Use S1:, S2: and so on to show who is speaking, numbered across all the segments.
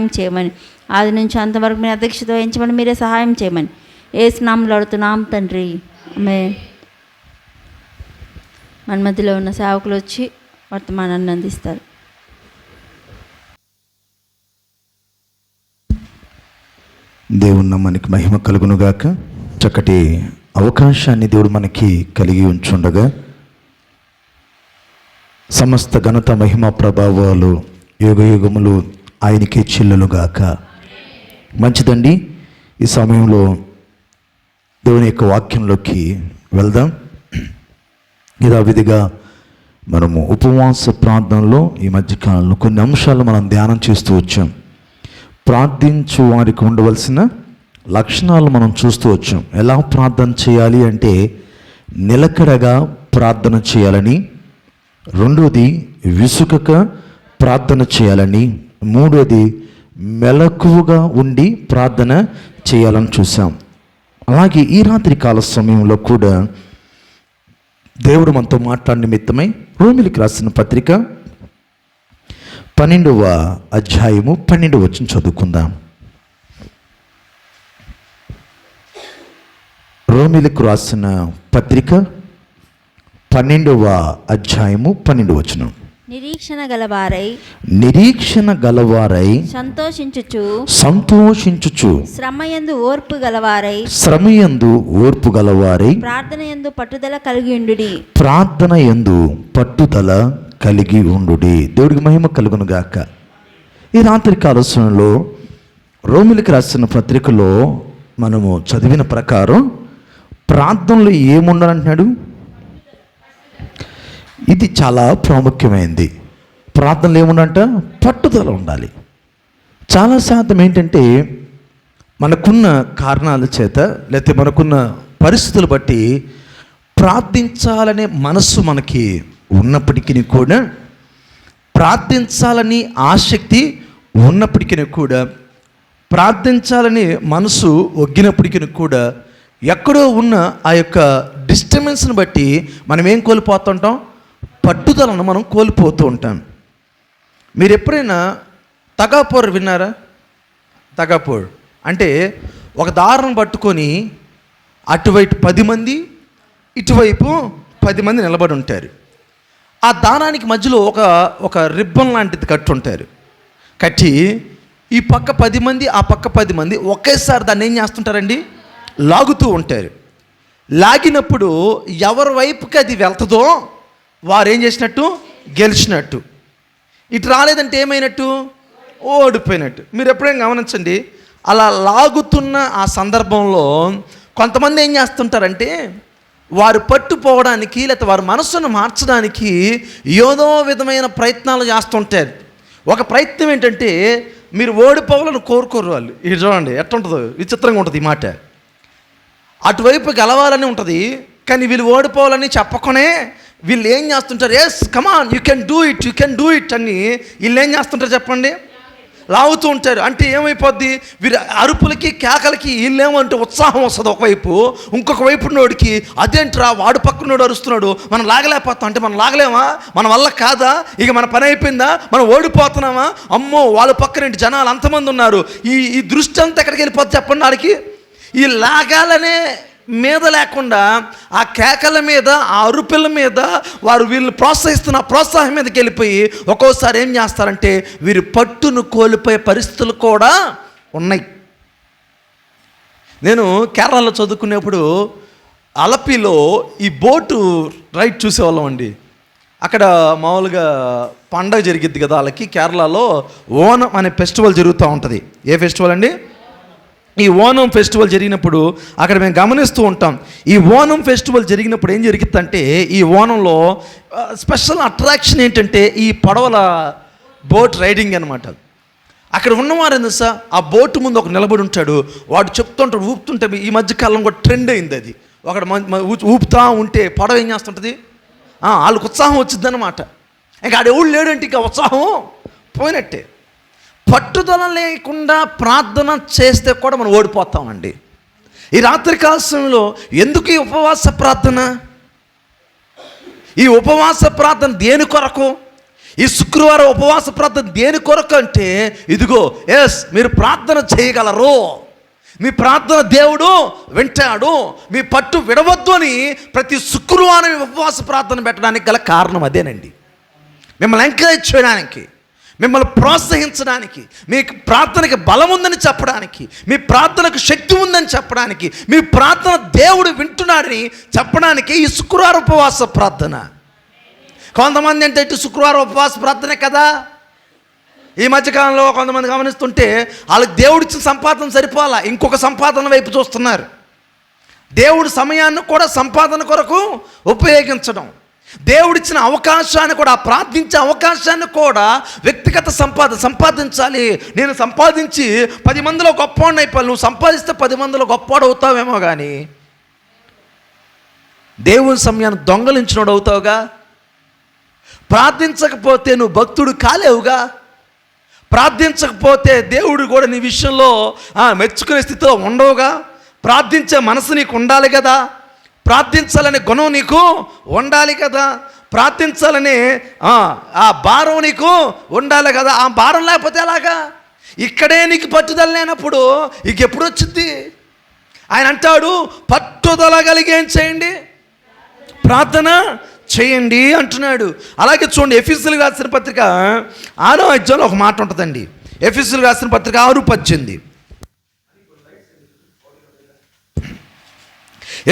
S1: చేయమని, ఆది నుంచి అంతవరకు మీ అధ్యక్షత వహించమని మీరే సహాయం చేయమని యేసు నామములో అడుగుతున్నాం తండ్రి, ఆమేన్. మన మధ్యలో ఉన్న సేవకులు వచ్చి వర్తమానాన్ని అందిస్తారు.
S2: దేవుని నామానికి మహిమ కలుగునుగాక. చక్కటి అవకాశాన్ని దేవుడు మనకి కలిగి ఉంచుండగా సమస్త ఘనత మహిమ ప్రభావాలు యుగ యుగములు ఆయనకే చెల్లులుగాక. మంచిదండి, ఈ సమయంలో దేవుని యొక్క వాక్యంలోకి వెళ్దాం. యథావిధిగా మనము ఉపవాస ప్రార్థనలో ఈ మధ్యకాలంలో కొన్ని అంశాలు మనం ధ్యానం చేస్తూ వచ్చాం. ప్రార్థించు వారికి ఉండవలసిన లక్షణాలు మనం చూస్తూ వచ్చాం. ఎలా ప్రార్థన చేయాలి అంటే నిలకడగా ప్రార్థన చేయాలని, రెండోది విసుకక ప్రార్థన చేయాలని, మూడోది మెలకువగా ఉండి ప్రార్థన చేయాలని చూసాం. అలాగే ఈ రాత్రి కాల సమయంలో కూడా దేవుడు మనతో మాట్లాడిన నిమిత్తమై రోమిలికి రాసిన పత్రిక 12వ అధ్యాయము 12వ వచనం చదువుకుందాం. రోమిలికి రాసిన పత్రిక 12వ అధ్యాయము 12వ వచనం.
S1: నిరీక్షణ గలవారై
S2: సంతోషించుచు
S1: శ్రమయందు ఓర్పు గలవారై ప్రార్థనయందు పట్టుదల కలిగి ఉండుడి. దేవుడికి మహిమ కలుగును గాక. ఈ రాత్రి కాలశంలో రోమిలికి రాసిన పత్రికలో మనము చదివిన ప్రకారం ప్రార్థనలో ఏముండాలంటున్నాడు? ఇది చాలా ప్రాముఖ్యమైనది. ప్రార్థనలు ఏముండంట? పట్టుదల ఉండాలి. చాలా శాతం ఏంటంటే మనకున్న కారణాల చేత లేకపోతే మనకున్న పరిస్థితులు బట్టి ప్రార్థించాలనే మనస్సు మనకి ఉన్నప్పటికీ కూడా, ప్రార్థించాలని ఆసక్తి ఉన్నప్పటికీ కూడా, ప్రార్థించాలని మనసు ఒగ్గినప్పటికీ కూడా ఎక్కడో ఉన్న ఆ యొక్క డిస్టర్బెన్స్ని బట్టి మనం ఏం కోల్పోతుంటాం? పట్టుదలను మనం కోల్పోతూ ఉంటాం. మీరు ఎప్పుడైనా తగాపోర్ విన్నారా? తగాపోర్ అంటే ఒక దారం పట్టుకొని అటువైపు 10 మంది, ఇటువైపు 10 మంది నిలబడి ఉంటారు. ఆ దారానికి మధ్యలో ఒక రిబ్బన్ లాంటిది కట్టి ఉంటారు. కట్టి ఈ పక్క 10 మంది, ఆ పక్క 10 మంది ఒకేసారి దాన్ని ఏం చేస్తుంటారండి? లాగుతూ ఉంటారు. లాగినప్పుడు ఎవరి వైపుకి అది వెళ్తుందో వారు ఏం చేసినట్టు? గెలిచినట్టు. ఇటు రాలేదంటే ఏమైనట్టు? ఓడిపోయినట్టు. మీరు ఎప్పుడైనా గమనించండి, అలా లాగుతున్న ఆ సందర్భంలో కొంతమంది ఏం చేస్తుంటారంటే వారు పట్టుపోవడానికి లేకపోతే వారి మనస్సును మార్చడానికి ఏదో విధమైన ప్రయత్నాలు చేస్తుంటారు. ఒక ప్రయత్నం ఏంటంటే మీరు ఓడిపోవాలని కోరుకోరు వాళ్ళు. ఇది చూడండి ఎట్టుంటుందో, విచిత్రంగా ఉంటుంది ఈ మాట. అటువైపు గెలవాలని ఉంటుంది, కానీ వీళ్ళు ఓడిపోవాలని చెప్పకనే వీళ్ళు ఏం చేస్తుంటారు? Yes come on you can do it అని వీళ్ళు ఏం చేస్తుంటారు చెప్పండి? లాగుతూ ఉంటారు. అంటే ఏమైపోద్ది? వీరు అరుపులకి కేకలకి వీళ్ళేమంటే ఉత్సాహం వస్తుంది ఒకవైపు, ఇంకొక వైపు నోడికి అదేంట్రా వాడు పక్కనోడు అరుస్తున్నాడు, మనం లాగలేకపోతాం. అంటే మనం లాగలేమా? మన వల్ల కాదా? ఇక మన పని అయిపోయిందా? మనం ఓడిపోతున్నామా? అమ్మో వాళ్ళ పక్కనేంటి జనాలు అంతమంది ఉన్నారు. ఈ దృష్టి అంతా ఎక్కడికి వెళ్ళిపోద్ది చెప్పండి? వాడికి ఈ లాగాలనే మీద లేకుండా ఆ కేకల మీద, ఆ అరుపుల మీద వీళ్ళు ప్రోత్సహిస్తున్న ప్రోత్సాహం మీదకి వెళ్ళిపోయి ఒక్కోసారి ఏం చేస్తారంటే వీరు పట్టును కోల్పోయే పరిస్థితులు కూడా ఉన్నాయి. నేను కేరళలో చదువుకునేప్పుడు అలపిలో ఈ బోటు రైడ్ చూసేవాళ్ళం అండి. అక్కడ మామూలుగా పండగ జరిగిద్ది కదా వాళ్ళకి. కేరళలో ఓనం అనే ఫెస్టివల్ జరుగుతూ ఉంటుంది. ఏ ఫెస్టివల్ అండి? ఈ ఓనం ఫెస్టివల్ జరిగినప్పుడు అక్కడ మేము గమనిస్తూ ఉంటాం. ఈ ఓనం ఫెస్టివల్ జరిగినప్పుడు ఏం జరుగుతుందంటే ఈ ఓనంలో స్పెషల్ అట్రాక్షన్ ఏంటంటే ఈ పడవల బోట్ రైడింగ్ అనమాట. అక్కడ ఉన్నవారు ఏంది సార్, ఆ బోటు ముందు ఒక నిలబడి ఉంటాడు, వాడు చెప్తుంటాడు, ఊపుతుంటే. ఈ మధ్యకాలం కూడా ట్రెండ్ అయింది అది. ఒకడు ఊపుతా ఉంటే పడవ ఏం చేస్తుంటుంది? వాళ్ళకి ఉత్సాహం వచ్చింది అనమాట. ఇంకా ఆడెవడు లేడంటే ఇంకా ఉత్సాహం పోయినట్టే. పట్టుదల లేకుండా ప్రార్థన చేస్తే కూడా మనం ఓడిపోతామండి. ఈ రాత్రి కాలంలో ఎందుకు ఈ ఉపవాస ప్రార్థన? ఈ ఉపవాస ప్రార్థన దేని కొరకు? ఈ శుక్రవారం ఉపవాస ప్రార్థన దేని కొరకు అంటే, ఇదిగో మీరు ప్రార్థన చేయగలరు, మీ ప్రార్థన దేవుడు వింటాడు, మీ పట్టు విడవద్దు అని ప్రతి శుక్రవారం ఉపవాస ప్రార్థన పెట్టడానికి గల కారణం అదేనండి. మిమ్మల్ని ఎంకరేజ్ చేయడానికి, మిమ్మల్ని ప్రోత్సహించడానికి, మీ ప్రార్థనకి బలం ఉందని చెప్పడానికి, మీ ప్రార్థనకు శక్తి ఉందని చెప్పడానికి, మీ ప్రార్థన దేవుడు వింటున్నాడని చెప్పడానికి ఈ శుక్రవారం ఉపవాస ప్రార్థన. కొంతమంది అంటే ఇటు శుక్రవారం ఉపవాస ప్రార్థనే కదా. ఈ మధ్యకాలంలో కొంతమంది గమనిస్తుంటే వాళ్ళకి దేవుడిచ్చిన సంపాదన సరిపోలా, ఇంకొక సంపాదన వైపు చూస్తున్నారు. దేవుడి సమయాన్ని కూడా సంపాదన కొరకు ఉపయోగించడం, దేవుడిచ్చిన అవకాశాన్ని కూడా, ప్రార్థించే అవకాశాన్ని కూడా వ్యక్తిగత సంపాదించాలి. నేను సంపాదించి 10 మందిలో గొప్పవాడిని అయిపోయి, నువ్వు సంపాదిస్తే 10 మందిలో గొప్పవాడు అవుతావేమో కానీ దేవుని సమయాన్ని దొంగలించినోడు అవుతావుగా. ప్రార్థించకపోతే నువ్వు భక్తుడు కాలేవుగా. ప్రార్థించకపోతే దేవుడు కూడా నీ విషయంలో మెచ్చుకునే స్థితిలో ఉండవుగా. ప్రార్థించే మనసు నీకు ఉండాలి కదా, ప్రార్థించాలనే గుణం నీకు ఉండాలి కదా, ప్రార్థించాలని ఆ భారం నీకు ఉండాలి కదా. ఆ భారం లేకపోతే ఎలాగా? ఇక్కడే నీకు పట్టుదల లేనప్పుడు ఎప్పుడు వచ్చింది? ఆయన అంటాడు, పట్టుదల కలిగి ఏం చేయండి, ప్రార్థన చేయండి అంటున్నాడు. అలాగే చూడండి, ఎఫెసీయులకు రాసిన పత్రిక 6వ అధ్యాయంలో ఒక మాట ఉంటుందండి. ఎఫెసీయులకు రాసిన పత్రిక 6:18.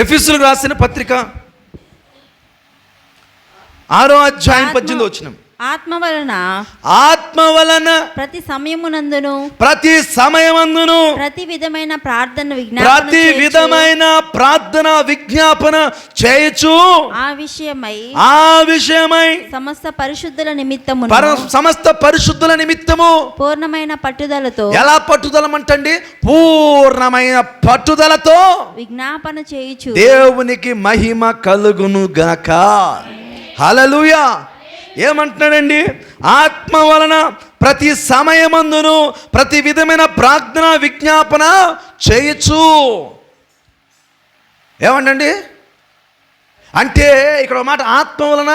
S1: ఎఫెసీయులకు రాసిన పత్రిక 6వ అధ్యాయం 18వ వచనం.
S3: ఆత్మ వలన ప్రతి సమయమునందును ప్రతి విధమైన ప్రార్థన విజ్ఞాపన చేయొచ్చు. ఆ విషయమై సమస్త పరిశుద్ధుల నిమిత్తము పూర్ణమైన పట్టుదలతో, ఎలా పట్టుదలమంటండి? పూర్ణమైన పట్టుదలతో విజ్ఞాపన చేయొచ్చు. దేవునికి మహిమ కలుగును గాక. హల్లెలూయా. ఏమంటున్నాడండి? ఆత్మ వలన ప్రతి సమయమందును ప్రతి విధమైన ప్రార్థన విజ్ఞాపన చేయొచ్చు. ఏమంటండి అంటే ఇక్కడ మాట, ఆత్మ వలన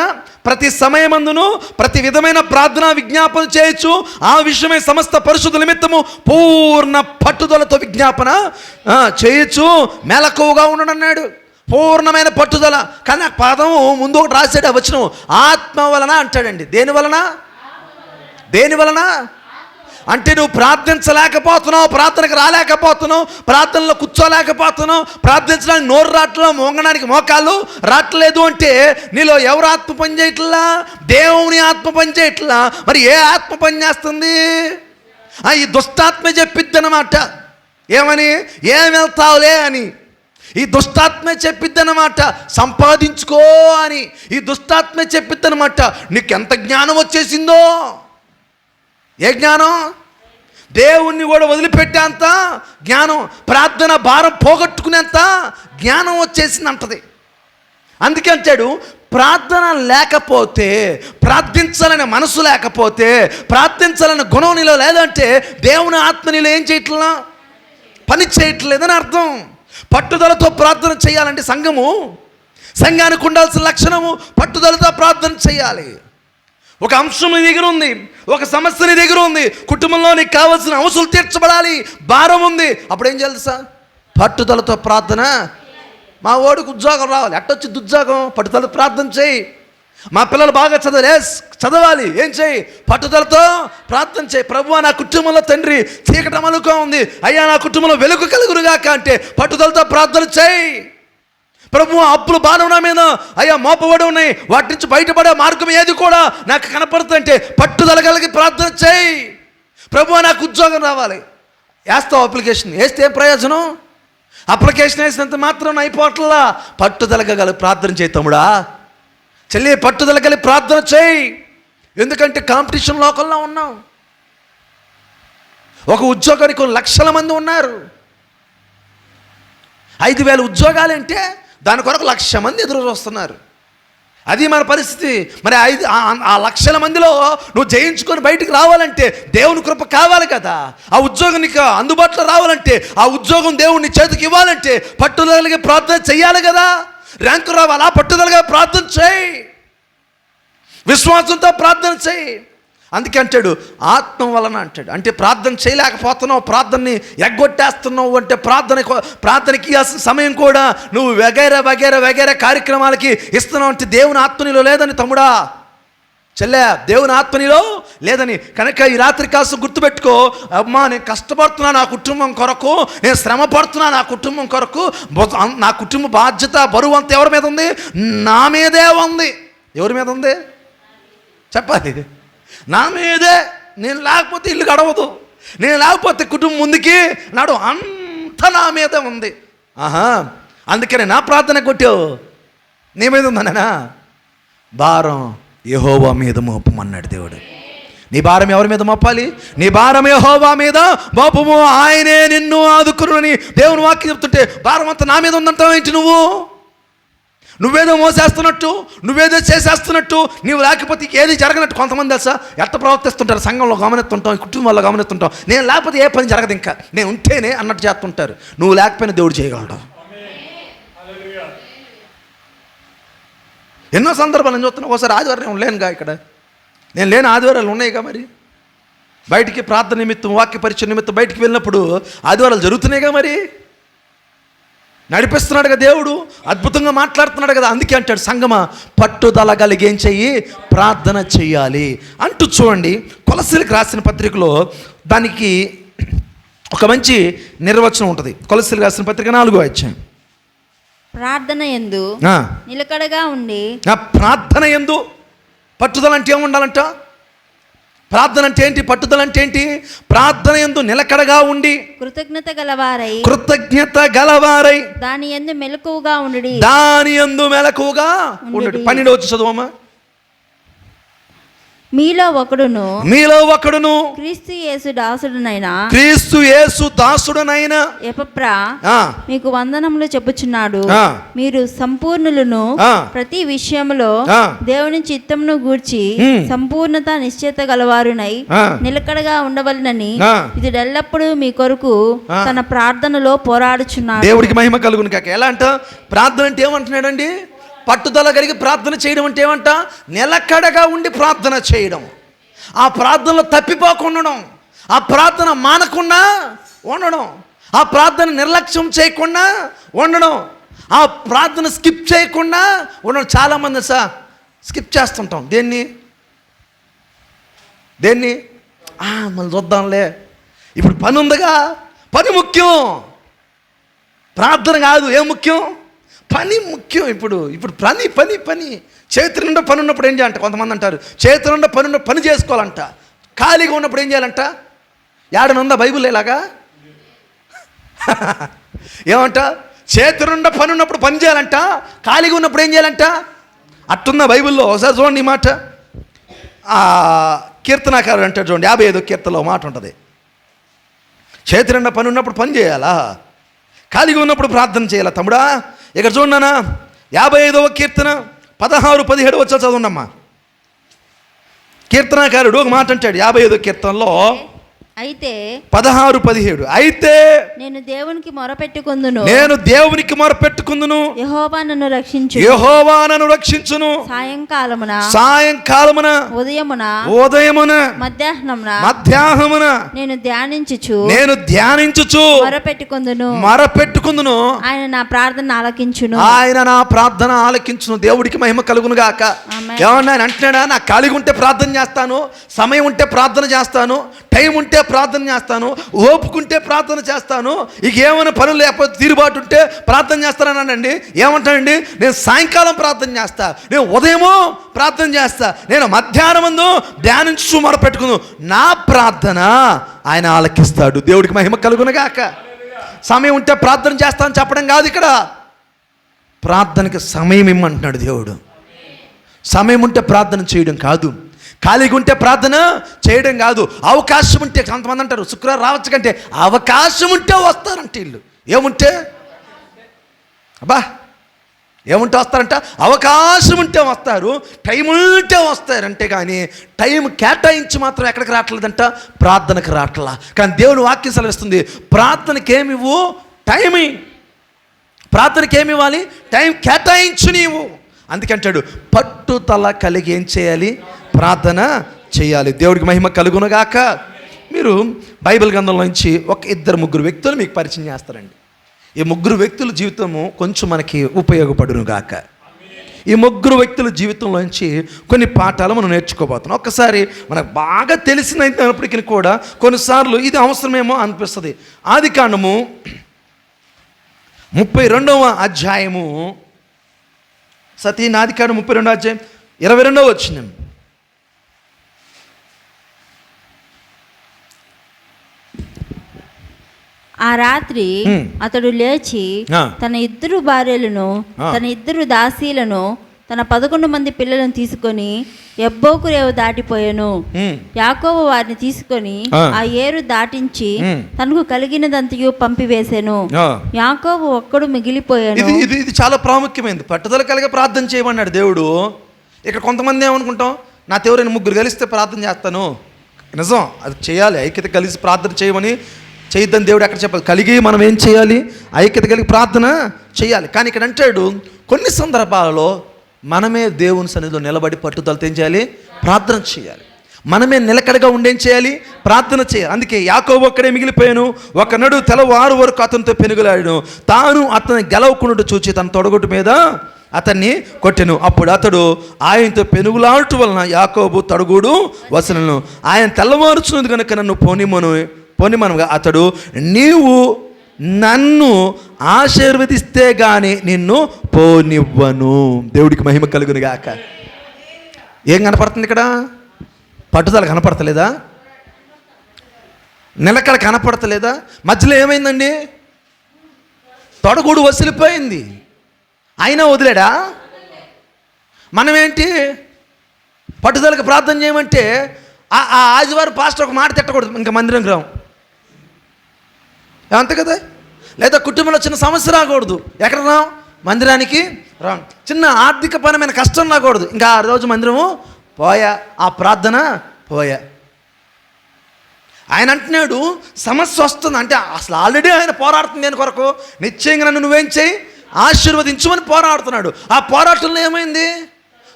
S3: ప్రతి సమయమందును ప్రతి విధమైన ప్రార్థన విజ్ఞాపన చేయొచ్చు. ఆ విషయమై సమస్త పరిశుద్ధ నిమిత్తము పూర్ణ పట్టుదలతో విజ్ఞాపన చేయొచ్చు. మెలకువగా ఉండడన్నాడు, పూర్ణమైన పట్టుదల. కానీ ఆ పదము ముందు ఒకటి రాసాడు, వచనం ఆత్మ వలన అంటాడండి. దేని వలన అంటే నువ్వు ప్రార్థించలేకపోతున్నావు, ప్రార్థనకు రాలేకపోతున్నావు, ప్రార్థనలో కూర్చోలేకపోతున్నావు, ప్రార్థించడానికి నోరు రావట్లేదు, మోగడానికి మోకాళ్ళు రావట్లేదు అంటే నీలో ఎవరు ఆత్మ పని చేయట్లా? దేవుని ఆత్మ పని చేయట్లా. మరి ఏ ఆత్మ పని చేస్తుంది? ఈ దుష్టాత్మ చెప్పిద్ది అన్నమాట. ఏమని? ఏం వెళ్తావులే అని. ఈ దుష్టాత్మే చెప్పిద్దనమాట, సంపాదించుకో అని. ఈ దుష్టాత్మే చెప్పిద్దనమాట, నీకెంత జ్ఞానం వచ్చేసిందో. ఏ జ్ఞానం? దేవుణ్ణి కూడా వదిలిపెట్టేంత జ్ఞానం, ప్రార్థన భారం పోగొట్టుకునేంత జ్ఞానం వచ్చేసింది అంటది. అందుకే అంటాడు, ప్రార్థన లేకపోతే, ప్రార్థించాలనే మనసు లేకపోతే, ప్రార్థించాలనే గుణం నీలో లేదంటే దేవుని ఆత్మ నీలో ఏం చేయట్లా? పని చేయట్లేదని అర్థం. పట్టుదలతో ప్రార్థన చేయాలంటే సంఘానికి ఉండాల్సిన లక్షణము పట్టుదలతో ప్రార్థన చేయాలి. ఒక అంశం నీ దగ్గర ఉంది, ఒక సమస్య నీ దగ్గర ఉంది, కుటుంబంలో నీకు కావాల్సిన అవసరాలు తీర్చబడాలి, భారం ఉంది. అప్పుడు ఏం చేయాలి సార్? పట్టుదలతో ప్రార్థన. మా ఓడికి ఉద్యోగం రావాలి, ఎట్టొచ్చి ఉద్యోగం? పట్టుదల ప్రార్థన చేయి. మా పిల్లలు బాగా చదవాలి, ఏం చేయి? పట్టుదలతో ప్రార్థన చేయి. ప్రభువా నా కుటుంబంలో తండ్రి చీకటి అమలుగా ఉంది, అయ్యా నా కుటుంబంలో వెలుగు కలుగురుగాక అంటే పట్టుదలతో ప్రార్థన చేయి. ప్రభువా అప్పులు బాధ నా మీద అయ్యా మోపబడి ఉన్నాయి, వాటి నుంచి బయటపడే మార్గం ఏది కూడా నాకు కనపడుతుందంటే పట్టుదల కలిగి ప్రార్థన చేయి. ప్రభువా నాకు ఉద్యోగం రావాలి. వేస్తావు అప్లికేషన్, వేస్తే ఏం ప్రయోజనం? అప్లికేషన్ వేసినంత మాత్రం అయిపోవట్లా. పట్టుదల కలిగి ప్రార్థన చేయి తమ్ముడా, చెల్లి, పట్టుదల కలిగి ప్రార్థన చేయి. ఎందుకంటే కాంపిటీషన్ లోకంలో ఉన్నాం. ఒక ఉద్యోగానికి కొన్ని లక్షల మంది ఉన్నారు. 5,000 ఉద్యోగాలు అంటే దాని కొరకు 1,00,000 మంది ఎదురు చూస్తున్నారు. అది మన పరిస్థితి. మరి ఆ లక్షల మందిలో నువ్వు జయించుకొని బయటికి రావాలంటే దేవుని కృప కావాలి కదా. ఆ ఉద్యోగం నీకు అందుబాటులో రావాలంటే, ఆ ఉద్యోగం దేవుని చేతికి ఇవ్వాలంటే పట్టుదలగా ప్రార్థన చెయ్యాలి కదా. ర్యాంకు రావాలా? పట్టుదలగా ప్రార్థన చేయి. విశ్వాసంతో ప్రార్థన చేయి. అందుకే అంటాడు ఆత్మ వలన అంటాడు. అంటే ప్రార్థన చేయలేకపోతున్నావు, ప్రార్థనని ఎగ్గొట్టేస్తున్నావు అంటే ప్రార్థనకి ఇవ్వాల్సిన సమయం కూడా నువ్వు వగైరా కార్యక్రమాలకి ఇస్తున్నావు అంటే దేవుని ఆత్మనిలో లేదని తమ్ముడా, చెల్లె, దేవుని ఆత్మనిలో లేదని. కనుక ఈ రాత్రి కాస్త గుర్తుపెట్టుకో, అమ్మా నేను కష్టపడుతున్నా నా కుటుంబం కొరకు, నేను శ్రమ పడుతున్నా నా కుటుంబం కొరకు, నా కుటుంబ బాధ్యత బరువు అంతా ఎవరి మీద ఉంది? నా మీదే ఉంది. ఎవరి మీద ఉంది చెప్పాలి? నా మీదే. నేను లేకపోతే ఇల్లు గడవదు, నేను లేకపోతే కుటుంబం ముందుకి నాడు, అంత నా మీదే ఉంది. అందుకనే నా ప్రార్థన కొట్టావు, నీ మీద ఉందన్నా. భారం యెహోవా మీద మోపమన్నాడు దేవుడు. నీ భారం ఎవరి మీద మోపాలి? నీ భారం యెహోవా మీద మోపము, ఆయనే నిన్ను ఆదుకురునని దేవుని వాక్యం చెప్తుంటే భారం అంతా నా మీద ఉందంటావు ఏంటి? నువ్వేదో మోసేస్తున్నట్టు, నువ్వేదో చేసేస్తున్నట్టు, నువ్వు లేకపోతే ఏది జరగనట్టు. కొంతమంది తెలుసా ఎట్ట ప్రవర్తిస్తుంటారు, సంఘంలో గమనిస్తుంటాం, కుటుంబాల్లో గమనిస్తుంటాం. నేను లేకపోతే ఏ పని జరగదు, ఇంకా నేను ఉంటేనే అన్నట్టు చేస్తుంటారు. నువ్వు లేకపోయినా దేవుడు చేయగలడు. ఎన్నో సందర్భాలు నేను చూస్తున్నా. ఒకసారి ఆదివారం నేను లేనుగా, ఇక్కడ నేను లేని ఆదివారాలు ఉన్నాయిగా. మరి బయటికి ప్రార్థన నిమిత్తం, వాక్య పరిచయం నిమిత్తం బయటికి వెళ్ళినప్పుడు ఆదివారాలు జరుగుతున్నాయిగా. మరి నడిపిస్తున్నాడుగా దేవుడు, అద్భుతంగా మాట్లాడుతున్నాడు కదా. అందుకే అంటాడు సంగమా పట్టుదల కలిగి ఏం చెయ్యి? ప్రార్థన చెయ్యాలి అంటూ. చూడండి కొలస్సీలకు రాసిన పత్రికలో దానికి ఒక మంచి నిర్వచనం ఉంటుంది. కొలస్సీలకు రాసిన పత్రిక 4వ అధ్యాయం.
S4: ప్రార్థన యందు నిలకడగా ఉండి.
S3: ప్రార్థన యందు పట్టుదల అంటే ఏముండాలంట? ప్రార్థన అంటే ఏంటి? పట్టుదల అంటే ఏంటి? ప్రార్థన యందు నిలకడగా ఉండి
S4: కృతజ్ఞత
S3: గలవారై
S4: దాని యందు మెలకువగా ఉండి.
S3: 12 వచ్చి చదువమ్మా. మీలో ఒకడును
S4: క్రీస్తు
S3: యేసు దాసుడునైన
S4: ఎపఫ్రా మీకు వందనములు చెప్పుచున్నాడు. మీరు సంపూర్ణులను ప్రతి విషయములో దేవుని చిత్తమును గూర్చి సంపూర్ణత నిశ్చయత గలవారునై నిలకడగా ఉండవలనని ఇది ఎల్లప్పుడూ మీ కొరకు తన ప్రార్థనలో పోరాడుచున్నాడు.
S3: దేవుడికి మహిమ కలుగును కాక. ఎలా అంట? ప్రార్థన అంటే ఏమంటున్నాడండి? పట్టుదల కలిగి ప్రార్థన చేయడం అంటే ఏమంట? నిలకడగా ఉండి ప్రార్థన చేయడం, ఆ ప్రార్థనలో తప్పిపోకుండా, ఆ ప్రార్థన మానకుండా ఉండడం, ఆ ప్రార్థన నిర్లక్ష్యం చేయకుండా ఉండడం, ఆ ప్రార్థన స్కిప్ చేయకుండా ఉండడం. చాలామంది స్కిప్ చేస్తుంటాం. దేన్ని మళ్ళీ చూద్దాంలే, ఇప్పుడు పని ఉందిగా, పని ముఖ్యం, ప్రార్థన కాదు. ఏం ముఖ్యం? పని ముఖ్యం. ఇప్పుడు పని చేతి నిండా పని ఉన్నప్పుడు ఏం చేయాలంట? కొంతమంది అంటారు చేతి నిండా పని చేసుకోవాలంట. ఖాళీగా ఉన్నప్పుడు ఏం చేయాలంట? ఏడనుందా బైబిల్ ఇలాగా? ఏమంట? చేతి నిండా పని ఉన్నప్పుడు పని చేయాలంట, ఖాళీగా ఉన్నప్పుడు ఏం చేయాలంట? అట్టుందా బైబిల్లో? ఒకసారి చూడండి ఈ మాట. కీర్తనాకారుడు అంటాడు చూడండి, 55వ కీర్తనలో మాట ఉంటుంది. చేతి నిండా పని ఉన్నప్పుడు పని చేయాలా, ఖాళీగా ఉన్నప్పుడు ప్రార్థన చేయాలా తమ్ముడా? ఇక్కడ చూడన్నా 55వ కీర్తన 16-17 వచ్చా చదవండమ్మా. కీర్తనాకారుడు ఒక మాట అంటాడు 55వ కీర్తనలో
S4: అయితే
S3: 16-17. అయితే
S4: నేను దేవునికి మొరపెట్టుకుందును, యెహోవా నన్ను రక్షించును. సాయంకాలమున ఉదయమున మధ్యాహ్నమున నేను ధ్యానించుచు మొరపెట్టుకుందును. ఆయన నా ప్రార్థన ఆలకించును. దేవుడికి మహిమ కలుగును గాక. ఏమన్నా అంటున్నాడా? నాకు ఖాళీగా ఉంటే ప్రార్థన చేస్తాను, సమయం ఉంటే ప్రార్థన చేస్తాను, టైం ఉంటే ప్రార్థన చేస్తాను, ఓపుకుంటే ప్రార్థన చేస్తాను, ఇక ఏమైనా పనులు లేకపోతే తీరుబాటు ఉంటే ప్రార్థన చేస్తానండి. ఏమంటానండి? నేను సాయంకాలం ప్రార్థన చేస్తా, నేను ఉదయము ప్రార్థన చేస్తా, నేను మధ్యాహ్నం ముందు ధ్యానించు మొరపెట్టుకుందు. నా ప్రార్థన ఆయన ఆలకిస్తాడు. దేవుడికి మహిమ కలుగునుగాక. సమయం ఉంటే ప్రార్థన చేస్తాను చెప్పడం కాదు ఇక్కడ, ప్రార్థనకి సమయం ఇమ్మంటున్నాడు దేవుడు. సమయం ఉంటే ప్రార్థన చేయడం కాదు, ఖాళీగా ఉంటే ప్రార్థన చేయడం కాదు. అవకాశం ఉంటే, కొంతమంది అంటారు శుక్రవారం రావచ్చు కంటే అవకాశం ఉంటే వస్తారంటే వీళ్ళు. ఏముంటే ఏముంటే వస్తారంట? అవకాశం ఉంటే వస్తారు, టైం ఉంటే వస్తారంటే. కానీ టైం కేటాయించి మాత్రం ఎక్కడికి రావట్లేదంట? ప్రార్థనకు రావట్లా. కానీ దేవుడు వాక్యం సెలవిస్తుంది, ప్రార్థనకి ఏమివ్వు? టైం. ప్రార్థనకి ఏమి ఇవ్వాలి? టైం కేటాయించు నీవు. అందుకే అంటాడు పట్టుదల కలిగి ఏం చేయాలి? ప్రార్థన చేయాలి. దేవుడికి మహిమ కలుగునుగాక. మీరు బైబిల్ గ్రంథంలో నుంచి ఒక 2-3 వ్యక్తులు మీకు పరిచయం చేస్తారండి. ఈ 3 వ్యక్తుల జీవితము కొంచెం మనకి ఉపయోగపడునుగాక. ఈ 3 వ్యక్తుల జీవితంలోంచి కొన్ని పాఠాలు మనం నేర్చుకోబోతున్నాం. ఒక్కసారి మనకు బాగా తెలిసినప్పటికీ కూడా కొన్నిసార్లు ఇది అవసరమేమో అనిపిస్తుంది. ఆదికాండము 32వ అధ్యాయము, ఆదికాండం 32వ అధ్యాయం 22వ వచనం.
S5: ఆ రాత్రి అతడు లేచి తన 2 భార్యలను, తన 2 దాసీలను, తన 11 మంది పిల్లలను తీసుకొని యబ్బోకు రేవు దాటిపోయాను. యాకోబు వారిని తీసుకొని ఆ ఏరు దాటించి తనకు కలిగినదంతయు పంపివేశాను. యాకోబు ఒక్కడు మిగిలిపోయాను.
S4: ఇది చాలా ప్రాముఖ్యమైనది. పట్టుదల కలిగి ప్రార్థన చేయమన్నాడు దేవుడు. ఇక్కడ కొంతమంది ఏమనుకుంటాం, నా ఎవరైనా 3 కలిస్తే ప్రార్థన చేస్తాను. నిజం, అది చేయాలి. ఐక్యత కలిసి ప్రార్థన చేయమని చేయొద్దని దేవుడు ఎక్కడ చెప్పాలి. కలిగి మనం ఏం చేయాలి? ఐక్యత కలిగి ప్రార్థన చేయాలి. కానీ ఇక్కడ అంటాడు కొన్ని సందర్భాలలో మనమే దేవుని సన్నిధిలో నిలబడి పట్టుదలతో ఏం చేయాలి? ప్రార్థన చేయాలి. మనమే నిలకడగా ఉండేం చేయాలి? ప్రార్థన చేయాలి. అందుకే యాకోబు ఒక్కడే మిగిలిపోయాను. ఒకనాడు తెల్లవారు వరకు అతనితో పెనుగులాడాను. తాను అతని గెలవకుండా చూచి తన తొడగొట్టు మీద అతన్ని కొట్టెను. అప్పుడు అతడు ఆయనతో పెనుగులాడటం వలన యాకోబు తొడగూడు వసలను. ఆయన తెల్లవారుచున్నది కనుక నన్ను పోనిమనుగా అతడు నీవు నన్ను ఆశీర్వదిస్తే గాని నిన్ను పోనివ్వను. దేవుడికి మహిమ కలుగును గాక. ఏం కనపడుతుంది ఇక్కడ? పట్టుదల కనపడతలేదా? నిలకడ కనపడతలేదా? మధ్యలో ఏమైందండి? తొడగూడు వసిలిపోయింది. అయినా వదిలేడా? మనమేంటి పట్టుదలకు ప్రార్థన చేయమంటే ఆ ఆదివారం పాస్టర్ ఒక మాట తిట్టకూడదు, ఇంకా మందిరం రాం, అంతే కదా. లేదా కుటుంబంలో చిన్న సమస్య రాకూడదు, ఎక్కడ రాం? మందిరానికి రాం. చిన్న ఆర్థికపరమైన కష్టం రాకూడదు, ఇంకా ఆ రోజు మందిరము పోయా, ఆ ప్రార్థన పోయా. ఆయన అంటున్నాడు సమస్య వస్తుంది అంటే అసలు ఆల్రెడీ ఆయన పోరాడుతుంది దేని కొరకు? నిశ్చయంగా నన్ను నువ్వేం చేయి? ఆశీర్వదించమని పోరాడుతున్నాడు. ఆ పోరాటంలో ఏమైంది?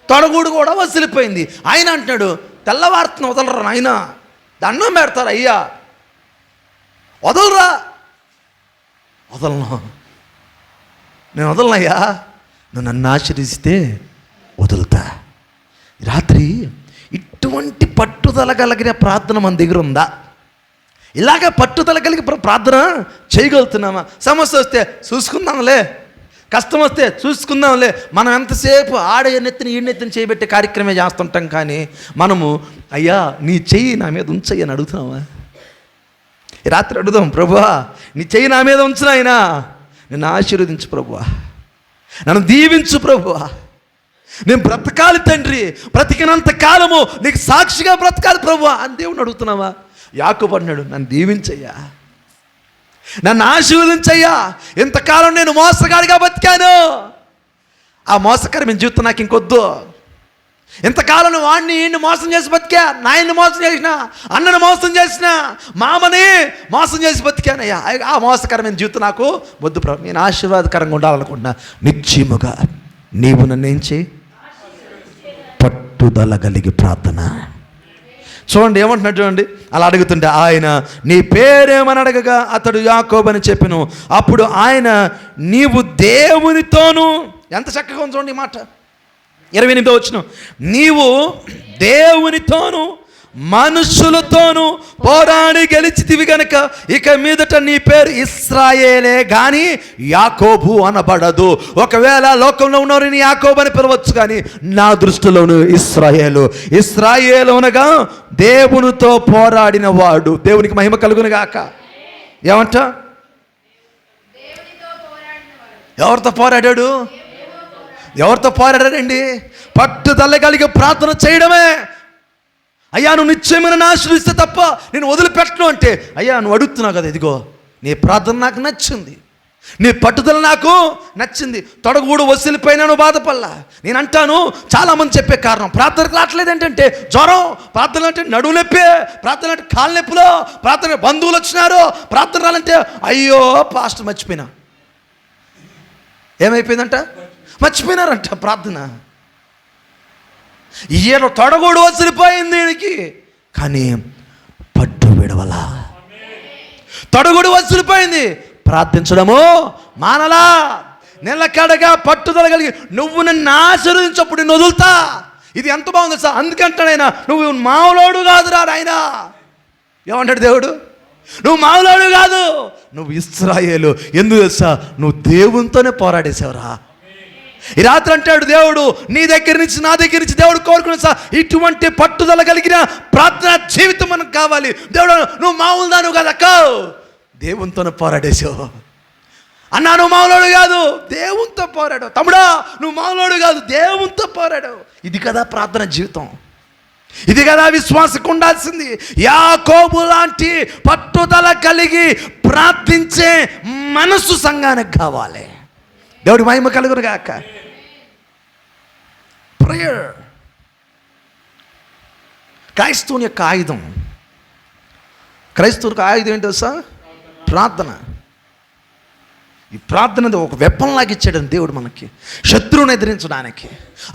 S4: తొడగూడు కూడా వసిలిపోయింది. ఆయన అంటున్నాడు తెల్లవారుతున్న వదలరా నాయన, దండం పెడతారు అయ్యా, వదలరా. వదలను, నేను వదలనయ్యా, నువ్వు నన్ను ఆశీర్వదిస్తే వదులుతా. రాత్రి ఇటువంటి పట్టుదల కలిగిన ప్రార్థన మన దగ్గర ఉందా? ఇలాగ పట్టుదల కలిగి ప్రార్థన చేయగలుగుతున్నామా? సమస్య వస్తే చూసుకుందాంలే, కష్టం వస్తే చూసుకుందాంలే. మనం ఎంతసేపు ఆడ నెత్తిని ఈ నెత్తిని చేయబెట్టే కార్యక్రమే చేస్తుంటాం. కానీ మనము అయ్యా నీ చెయ్యి నా మీద ఉంచయ్యని అడుగుతున్నావా? రాత్రి అడుగుదాం, ప్రభువా నీ చెయ్యి నా మీద ఉంచు నాయనా, నన్ను ఆశీర్వదించు ప్రభువా, నన్ను దీవించు ప్రభువా, నేను బ్రతకాలి తండ్రి, బ్రతికినంత కాలము నీకు సాక్షిగా బ్రతకాలి ప్రభువా అని దేవుని అడుగుతున్నావా? యాకోబు అన్నాడు నన్ను దీవించయ్యా, నన్ను ఆశీర్వదించయ్యా, ఇంతకాలం నేను మోసగాడిగా బతికాను, ఆ మోసకరమైన జీవితం నాకు ఇంకొద్దు. ఇంతకాలం వాడిని ఈయన్ని మోసం చేసి బతికా, నాయన్ని మోసం చేసిన, అన్నను మోసం చేసిన, మామని మోసం చేసి బతికానయ్యా, ఆ మోసకరమైన జీవితం నాకు వద్దు ప్రభు, నేను ఆశీర్వాదకరంగా ఉండాలనుకుంటున్నా. నిశ్చయముగా నీవు నన్ను ఏం చేయి? పట్టుదల కలిగి ప్రార్థన. చూడండి ఏమంటున్నాడు చూడండి. అలా అడుగుతుంటే ఆయన నీ పేరేమని అడగగా అతడు యాకోబు అని చెప్పెను. అప్పుడు ఆయన నీవు దేవునితోను, ఎంత చక్కగా ఉంది చూడండి ఈ మాట. 28వ వచనం, నీవు దేవునితోను మనుషులతోనూ పోరాడి గెలిచితివి గనుక ఇక మీదట నీ పేరు ఇశ్రాయేలే గాని యాకోబు అనబడదు. ఒకవేళ లోకంలో ఉన్నవారిని యాకోబు అని పిలవచ్చు, కానీ నా దృష్టిలోను ఇశ్రాయేలు అనగా దేవునితో పోరాడిన వాడు. దేవునికి మహిమ కలుగును గాక. ఏమంట? ఎవరితో పోరాడాడు? ఎవరితో పోరాడాడండి? పట్టుదల కలిగి ప్రార్థన చేయడమే. అయ్యా నువ్వు నిశ్చయమైన ఆశీర్వదిస్తే తప్ప నేను వదిలిపెట్టను అంటే, అయ్యా నువ్వు అడుగుతున్నావు కదా, ఇదిగో నీ ప్రార్థన నాకు నచ్చింది, నీ పట్టుదల నాకు నచ్చింది, తొడగూడు వసిలిపోయినా నువ్వు బాధపడలా. నేను అంటాను చాలామంది చెప్పే కారణం ప్రార్థనకు రావట్లేదు ఏంటంటే జ్వరం, ప్రార్థన అంటే నడువు నొప్పి, ప్రార్థన అంటే కాళ్ళ నొప్పులో, ప్రార్థన బంధువులు వచ్చినారు, ప్రార్థన రాలంటే అయ్యో పాస్టర్ మర్చిపోయినా. ఏమైపోయిందంట? మర్చిపోయినారంట ప్రార్థన. ఈయన తొడగూడు వసిలిపోయింది ఈయనకి, కానీ పట్టు విడవలా. తొడగూడు వసిలిపోయింది, ప్రార్థించడము మానలా. నిలకడగా పట్టుదల కలిగి నువ్వు నన్ను ఆశీర్వదించప్పుడు నిన్ను వదులుతా. ఇది ఎంత బాగుంది సార్. అందుకంటాడైనా నువ్వు మామూలోడు కాదురా నాయన. ఏమంటాడు దేవుడు? నువ్వు మామూలోడు కాదు, నువ్వు ఇశ్రాయేలు. ఎందుకు తెలుసా? నువ్వు దేవునితోనే పోరాడేసావురా. ఈ రాత్రి అంటాడు దేవుడు, నీ దగ్గర నుంచి నా దగ్గర నుంచి దేవుడు కోరుకునే సార్ ఇటువంటి పట్టుదల కలిగిన ప్రార్థన జీవితం మనకు కావాలి. దేవుడు నువ్వు మామూలు దాను కాదు అక్క, దేవునితోనే పోరాడేసావు అన్నా. నువ్వు మామూలోడు కాదు, దేవునితో పోరాడావు. తమ్ముడా నువ్వు మామూలోడు కాదు, దేవునితో పోరాడావు. ఇది కదా ప్రార్థన జీవితం, ఇది కదా విశ్వాసకు ఉండాల్సింది. యాకోబు లాంటి పట్టుదల కలిగి ప్రార్థించే మనసు సంఘానికి కావాలి. దేవుడి మహిమ కలుగును గాక. ప్రేయర్ క్రైస్తవుని యొక్క ఆయుధం. క్రైస్తవునికి ఆయుధం ఏంటో సార్? ప్రార్థన. ఈ ప్రార్థన ఒక వెపన్ లాగా ఇచ్చాడు దేవుడు మనకి, శత్రువుని ఎదిరించడానికి,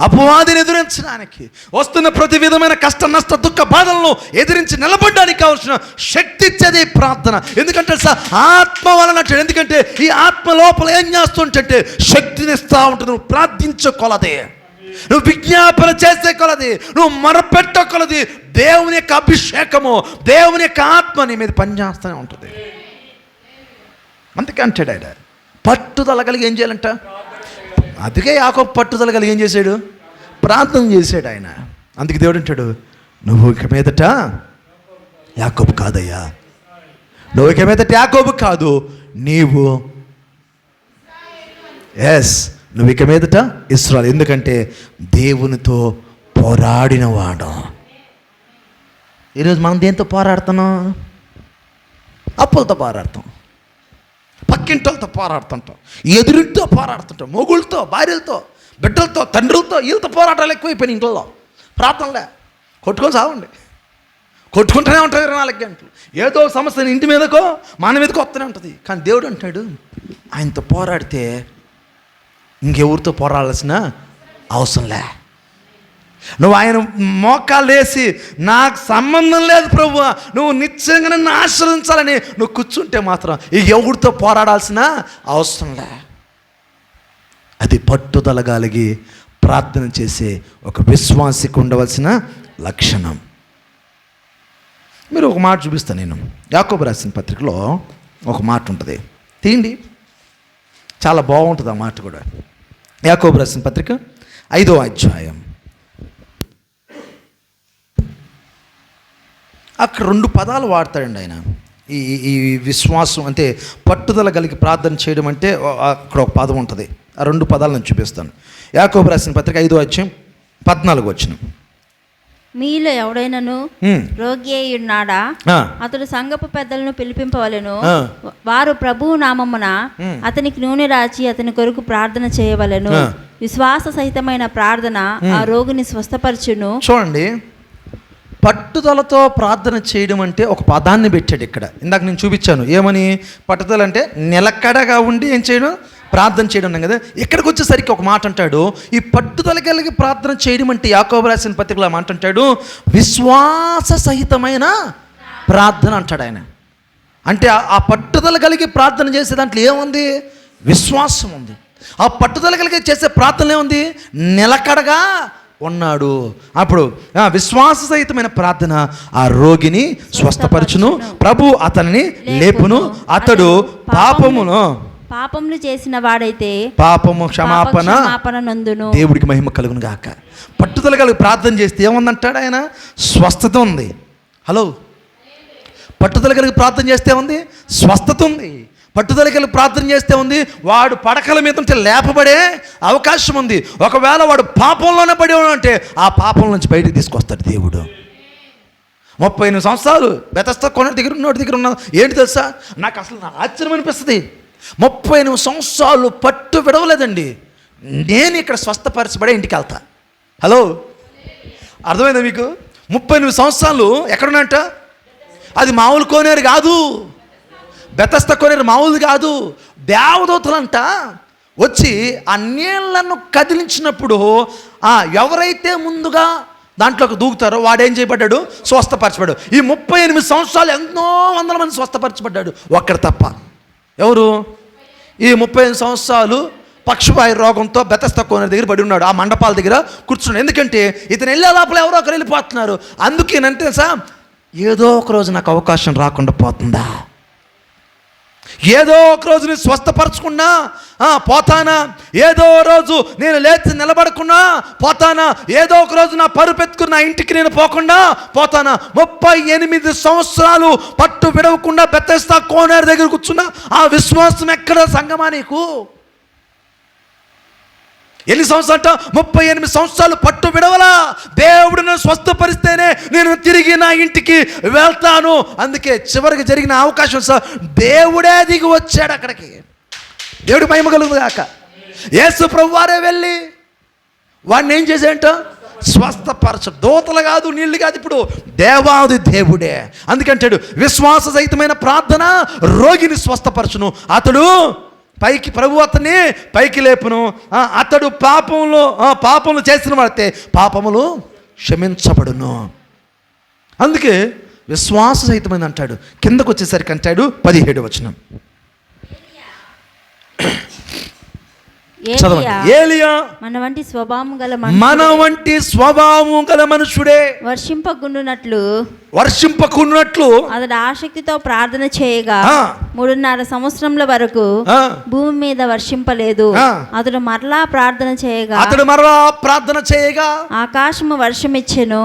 S4: అపవాదిని ఎదిరించడానికి, వస్తున్న ప్రతి విధమైన కష్ట నష్ట దుఃఖ బాధలను ఎదిరించి నిలబడడానికి కావాల్సిన శక్తి ఇచ్చేది ప్రార్థన. ఎందుకంటే సార్ ఆత్మ వలన, ఎందుకంటే ఈ ఆత్మ లోపల ఏం చేస్తుంటే శక్తిని ఇస్తూ ఉంటుంది. నువ్వు ప్రార్థించే కొలది, నువ్వు విజ్ఞాపన చేసే కొలది, నువ్వు మొరపెట్టే కొలది దేవుని యొక్క అభిషేకము, దేవుని యొక్క ఆత్మ నీ మీద పనిచేస్తూనే ఉంటుంది. అందుకే అంటాడు ఆయన పట్టుదల కలిగి ఏం చేయాలంట. అందుకే యాకోబు పట్టుదల కలిగి ఏం చేశాడు? ప్రార్థన చేశాడు ఆయన. అందుకే దేవుడు అంటాడు, నువ్వు ఇక మీదట యాకోబు కాదయ్యా, నువ్వు ఇక మీదట యాకోబు కాదు, నీవు నువ్వు ఇక మీదట ఇశ్రాయేలు. ఎందుకంటే దేవునితో పోరాడినవాడు. ఈరోజు మనం దేంతో పోరాడుతున్నాం? అప్పులతో పోరాడతాం, పక్కింటలతో పోరాడుతుంటాం, ఎదురింటితో పోరాడుతుంటాం, మొగుళ్ళతో, భార్యలతో, బిడ్డలతో, తండ్రులతో, వీళ్ళతో పోరాటాలు ఎక్కువైపోయినాయి. ఇంట్లో ప్రార్థనలే కొట్టుకొని సావండి, కొట్టుకుంటూనే ఉంటారు 24 గంటలు. ఏదో సమస్య ఇంటి మీదకో మన మీదకో వస్తూనే ఉంటుంది. కానీ దేవుడు అంటాడు, ఆయనతో పోరాడితే ఇంకెవరితో పోరాడాల్సిన అవసరం లే. నువ్వు ఆయన మోకాలు వేసి నాకు సంబంధం లేదు ప్రభువా, నువ్వు నిశ్చయంగా నన్ను ఆశీర్వదించాలని నువ్వు కూర్చుంటే మాత్రం ఈ ఎవరితో పోరాడాల్సిన అవసరం లే. అది పట్టుదల కలిగి ప్రార్థన చేసే ఒక విశ్వాసికి ఉండవలసిన లక్షణం. మీరు ఒక మాట చూపిస్తాను నేను. యాకోబు రాసిన పత్రికలో ఒక మాట ఉంటుంది, తీయండి. చాలా బాగుంటుంది ఆ మాట కూడా. యాకోబు రాసిన పత్రిక 5వ అధ్యాయం. అక్కడ 2 పదాలు వాడతాడండి ఆయన. ఈ విశ్వాసం అంటే పట్టుదల కలిగి ప్రార్థన చేయడం అంటే అక్కడ ఒక పదం ఉంటుంది. ఆ 2 పదాలు నేను చూపిస్తాను. యాకోబు రాసిన పత్రిక 5వ అధ్యాయం 14వ వచనం.
S5: మీలో ఎవడైనాను రోగి అయి ఉన్నాడా, అతడు సంఘపు పెద్దలను పిలిపింపవలెను, వారు ప్రభువు నామమున అతనికి నూనె రాచి అతని కొరకు ప్రార్థన చేయవలెను. విశ్వాస సహితమైన ప్రార్థన ఆ రోగిని స్వస్థపరచును.
S1: చూడండి, పట్టుదలతో ప్రార్థన చేయడం అంటే ఒక పదాన్ని పెట్టాడు ఇక్కడ. ఇందాక నేను చూపించాను ఏమని. పట్టుదల అంటే నిలకడగా ఉండి ఏం చేయడం, ప్రార్థన చేయడం కదా. ఇక్కడికి వచ్చేసరికి ఒక మాట అంటాడు, ఈ పట్టుదల కలిగి ప్రార్థన చేయడం అంటే యాకోబు రాసిన పత్రికలో మాట అంటాడు, విశ్వాస సహితమైన ప్రార్థన అంటాడు ఆయన. అంటే ఆ పట్టుదల కలిగి ప్రార్థన చేసే దాంట్లో ఏముంది? విశ్వాసం ఉంది. ఆ పట్టుదల కలిగి చేసే ప్రార్థన ఏముంది? నిలకడగా ఉన్నాడు. అప్పుడు విశ్వాస సహితమైన ప్రార్థన ఆ రోగిని స్వస్థపరచును, ప్రభు అతనిని లేపును, అతడు
S5: పాపములు చేసిన వాడైతే
S1: పాపము క్షమాపణ
S5: నందును.
S1: దేవుడికి మహిమ కలుగును గాక. పట్టుదల కలిగి ప్రార్థన చేస్తే ఏముందంటాడు ఆయన? స్వస్థత ఉంది. హలో, పట్టుదల కలిగి ప్రార్థన చేస్తే ఉంది, స్వస్థత ఉంది. పట్టుదల కలిగి ప్రార్థన చేస్తే ఉంది, వాడు పడకల మీద ఉంటే లేపబడే అవకాశం ఉంది. ఒకవేళ వాడు పాపంలోనే పడి అంటే ఆ పాపం నుంచి బయటికి తీసుకొస్తాడు దేవుడు. 38 సంవత్సరాలు బెతస్తా కొనటి దగ్గర ఉన్నా. ఏంటి తెలుసా, నాకు అసలు ఆశ్చర్యం అనిపిస్తుంది. 38 సంవత్సరాలు పట్టు విడవలేదండి. నేను ఇక్కడ స్వస్థపరచబడే ఇంటికి వెళ్తా. హలో, అర్థమైందా మీకు? 38 సంవత్సరాలు ఎక్కడున్నాయంట? అది మామూలు కోనేరు కాదు, బెతస్తా కోనేరు మామూలు కాదు. దేవదూతలంట వచ్చి ఆ నీళ్లను కదిలించినప్పుడు ఎవరైతే ముందుగా
S4: దాంట్లోకి దూకుతారో వాడేం చేయబడ్డాడు? స్వస్థపరచబడ్డాడు. ఈ 38 సంవత్సరాలు ఎన్నో వందల మంది స్వస్థపరచబడ్డాడు, ఒక్కడు తప్ప. ఎవరు? ఈ 35 సంవత్సరాలు పక్షవాయు రోగంతో బెతస్తా కోనేరు దగ్గర పడి ఉన్నాడు, ఆ మండపాల దగ్గర కూర్చున్నాడు. ఎందుకంటే ఇతను వెళ్ళే లోపల ఎవరో ఒకరు వెళ్ళిపోతున్నారు. అందుకేనంటే ఏదో ఒక రోజు నాకు అవకాశం రాకుండా పోతుందా, ఏదో ఒక రోజు నేను స్వస్థపరచుకున్నా పోతానా, ఏదో రోజు నేను లేచి నిలబడకున్నా పోతానా, ఏదో ఒక రోజు నా పరుపెత్తుకున్న ఇంటికి నేను పోకుండా పోతానా. 38 సంవత్సరాలు పట్టు విడవకుండా బెతస్తా కోనేరు దగ్గర కూర్చున్నా. ఆ విశ్వాసం ఎక్కడ సంగమా నీకు? ఎన్ని సంవత్సరాలు? 38 సంవత్సరాలు పట్టు విడవలా. దేవుడు నన్ను స్వస్థపరిస్తేనే నేను తిరిగి నా ఇంటికి వెళ్తాను. అందుకే చివరికి జరిగిన అవకాశం దేవుడే దిగి వచ్చాడు అక్కడికి. దేవుడి మహిమ కలుగును గాక. యేసు ప్రభువారే వెళ్ళి వాడిని ఏం చేశాడంట? స్వస్థపరచ. దూతలు కాదు, నీళ్ళు కాదు, ఇప్పుడు దేవాది దేవుడే. అందుకంటాడు విశ్వాస సహితమైన ప్రార్థన రోగిని స్వస్థపరచును, అతడు పైకి, ప్రభు అతన్ని పైకి లేపును, అతడు పాపములు చేసిన వాడితే పాపములు క్షమించబడును. అందుకే విశ్వాస సహితమైన అంటాడు. కిందకు వచ్చేసరికి అంటాడు 17వ వచనం ఏలియా
S5: మన వంటి స్వభావం
S4: గల మనుషుడే వర్షింపకుండునట్లు
S5: అతడు ఆసక్తితో ప్రార్థన చేయగా 3.5 సంవత్సరముల వరకు భూమి మీద వర్షింపలేదు. అతడు మరలా ప్రార్థన చేయగా ఆకాశము వర్షం ఇచ్చెను,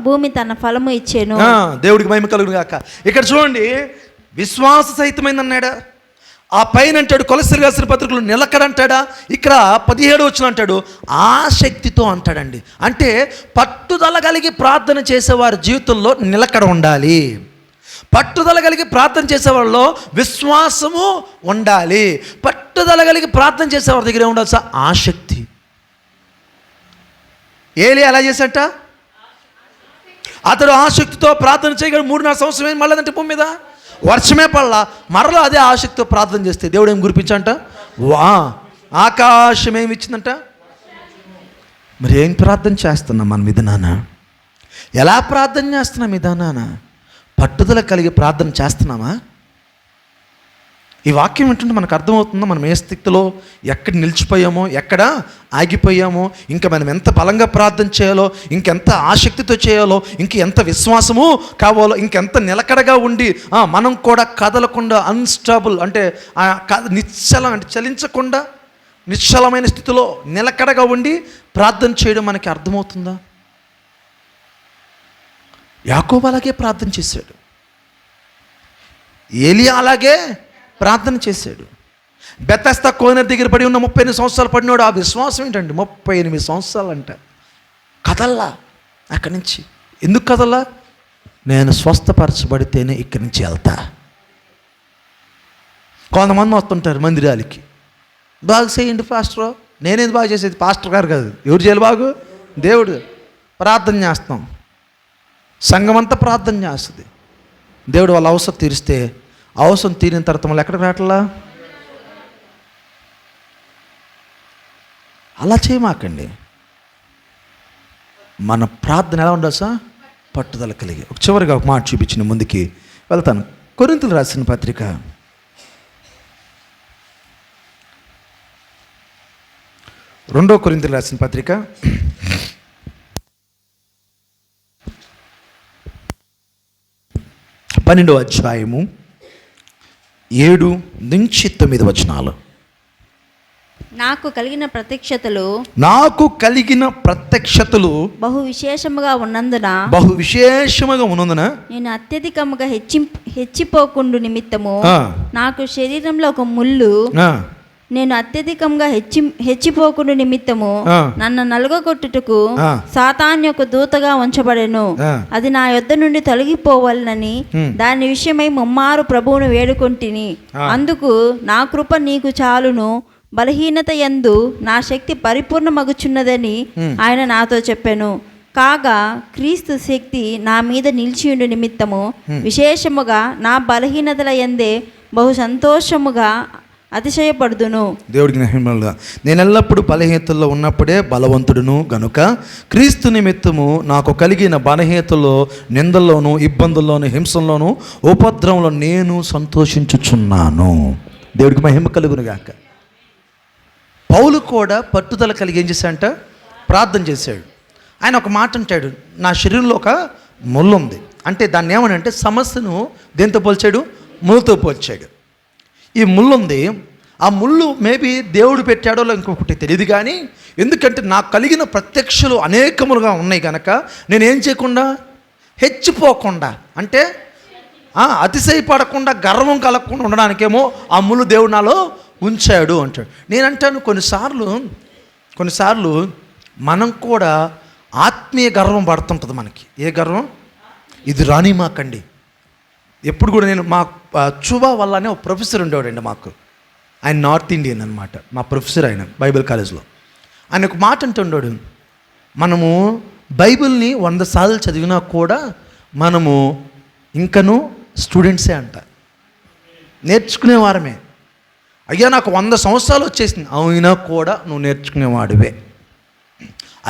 S5: భూమి తన ఫలము ఇచ్చెను.
S4: దేవుడికి మహిమ కలుగును గాక. ఇక్కడ చూడండి, విశ్వాస సహితమైంది అన్నాడా? ఆ పైన అంటాడు కొలస్సీలు రాసిన పత్రికలు నిలకడంటాడా? ఇక్కడ 17 వచనం అంటాడు ఆసక్తితో అంటాడండి. అంటే పట్టుదల కలిగి ప్రార్థన చేసేవారి జీవితంలో నిలకడ ఉండాలి. పట్టుదల కలిగి ప్రార్థన చేసేవాళ్ళలో విశ్వాసము ఉండాలి. పట్టుదల కలిగి ప్రార్థన చేసేవారి దగ్గర ఉండాలి ఆసక్తి. ఏలియా ఎలా చేశాట? అతడు ఆసక్తితో ప్రార్థన చేయగలడు. 3.5 సంవత్సరం మళ్ళీ అంటే భూమి మీద వర్షమే పడలా. మరలా అదే ఆసక్తితో ప్రార్థన చేస్తే దేవుడు ఏం కురిపించంట? ఆకాశం ఏమి ఇచ్చిందంట? మరి ఏం ప్రార్థన చేస్తున్నాం మన మీద నాన్న? ఎలా ప్రార్థన చేస్తున్నాం మీద నాన్న? పట్టుదల కలిగి ప్రార్థన చేస్తున్నామా? ఈ వాక్యం వింటుంటే మనకు అర్థమవుతుందో మనం ఏ స్థితిలో ఎక్కడ నిలిచిపోయామో, ఎక్కడ ఆగిపోయామో, ఇంకా మనం ఎంత బలంగా ప్రార్థన చేయాలో, ఇంకెంత ఆసక్తితో చేయాలో, ఇంకెంత విశ్వాసము కావాలో, ఇంకెంత నిలకడగా ఉండి మనం కూడా కదలకుండా అన్స్టాబుల్ అంటే నిశ్చలం అంటే చలించకుండా నిశ్చలమైన స్థితిలో నిలకడగా ఉండి ప్రార్థన చేయడం మనకి అర్థమవుతుందా? యాకోబు అలాగే ప్రార్థన చేశాడు, ఏలియా అలాగే ప్రార్థన చేశాడు. బెతస్తా కోనేరు దగ్గర పడి ఉన్న 38 సంవత్సరాలు పడినాడు. ఆ విశ్వాసం ఏంటండి? 38 సంవత్సరాలు అంట. కదల్లా అక్కడి నుంచి. ఎందుకు కదల్లా? నేను స్వస్థపరచబడితేనే ఇక్కడి నుంచి వెళ్తా. కొంతమంది వస్తుంటారు మందిరాలకి, బాగు చేయండి పాస్టర్. నేనేది బాగు చేసేది? పాస్టర్ గారు కాదు. ఎవరు చేయాలి బాగు? దేవుడు. ప్రార్థన చేస్తాం, సంఘం అంతా ప్రార్థన చేస్తుంది. దేవుడు వాళ్ళ అవసరం తీరిస్తే అవసరం తీరిన తర్వాత మళ్ళీ ఎక్కడికి రావట్లా? అలా చేయమాకండి. మన ప్రార్థన ఎలా ఉండాలి సార్? పట్టుదల కలిగి. చివరిగా ఒక మాట చూపించిన ముందుకి వెళ్తాను. కొరింథీయులకు రాసిన పత్రిక 2 కొరింథీయులకు రాసిన పత్రిక 12వ అధ్యాయము 7 నుంచి 9 వచనాలు.
S5: నాకు కలిగిన ప్రత్యక్షతలు బహు విశేషముగా ఉన్నందున నేను అత్యధికముగా హెచ్చిపోకుండు నిమిత్తము నాకు శరీరంలో ఒక ముళ్ళు, నేను అత్యధికంగా హెచ్చిపోకుండా నిమిత్తము నన్ను నలుగగొట్టుటకు సాతాను యొక్క దూతగా ఉంచబడెను. అది నా యొద్ద నుండి తొలగిపోవాలని దాని విషయమై ముమ్మారు ప్రభువును వేడుకొంటిని. అందుకు నా కృప నీకు చాలును, బలహీనత యందు నా శక్తి పరిపూర్ణమగుచున్నదని ఆయన నాతో చెప్పెను. కాగా క్రీస్తు శక్తి నా మీద నిలిచియుండు నిమిత్తము విశేషముగా నా బలహీనతల యందే బహు సంతోషముగా అతిశయపడుదును.
S1: దేవుడికి మహిమలుగా. నేను ఎల్లప్పుడూ బలహీనతల్లో ఉన్నప్పుడే బలవంతుడును గనుక క్రీస్తు నిమిత్తము నాకు కలిగిన బలహీనతలో, నిందల్లోను, ఇబ్బందుల్లోను, హింసల్లోను, ఉపద్రవంలో నేను సంతోషించుచున్నాను. దేవుడికి మహిమ కలుగును గాక. పౌలు కూడా పట్టుదల కలిగి ఏం చేశాడంట? ప్రార్థన చేశాడు. ఆయన ఒక మాట అంటాడు, నా శరీరంలో ఒక ముళ్ళు ఉంది అంటే దాన్ని ఏమనంటే సమస్యను దేంతో పోల్చాడు? ముళ్ళతో పోల్చాడు. ఈ ముళ్ళు ఉంది, ఆ ముళ్ళు మేబీ దేవుడు పెట్టాడో ఇంకొకటి తెలియదు కానీ, ఎందుకంటే నాకు కలిగిన ప్రత్యక్షలు అనేకములుగా ఉన్నాయి కనుక నేనేం చేయకుండా, హెచ్చిపోకుండా అంటే అతిశయపడకుండా, గర్వం కలగకుండా ఉండడానికేమో ఆ ముళ్ళు దేవుడు నాలో ఉంచాడు అంటాడు. నేనంటాను కొన్నిసార్లు మనం కూడా ఆత్మీయ గర్వం పడుతుంటుంది మనకి. ఏ గర్వం? ఇది రాని మాకండి. ఎప్పుడు కూడా నేను మా చుబా వల్ల అనే ఒక ప్రొఫెసర్ ఉండేవాడండి మాకు. ఆయన నార్త్ ఇండియన్ అనమాట, మా ప్రొఫెసర్. ఆయన బైబిల్ కాలేజ్లో ఆయన ఒక మాట అంటుండేవాడు, మనము బైబిల్ని 100 సార్లు చదివినా కూడా మనము ఇంకనూ స్టూడెంట్సే అంట, నేర్చుకునేవారమే. అయ్యా నాకు 100 సంవత్సరాలు వచ్చేసింది, అయినా కూడా నువ్వు నేర్చుకునేవాడివే.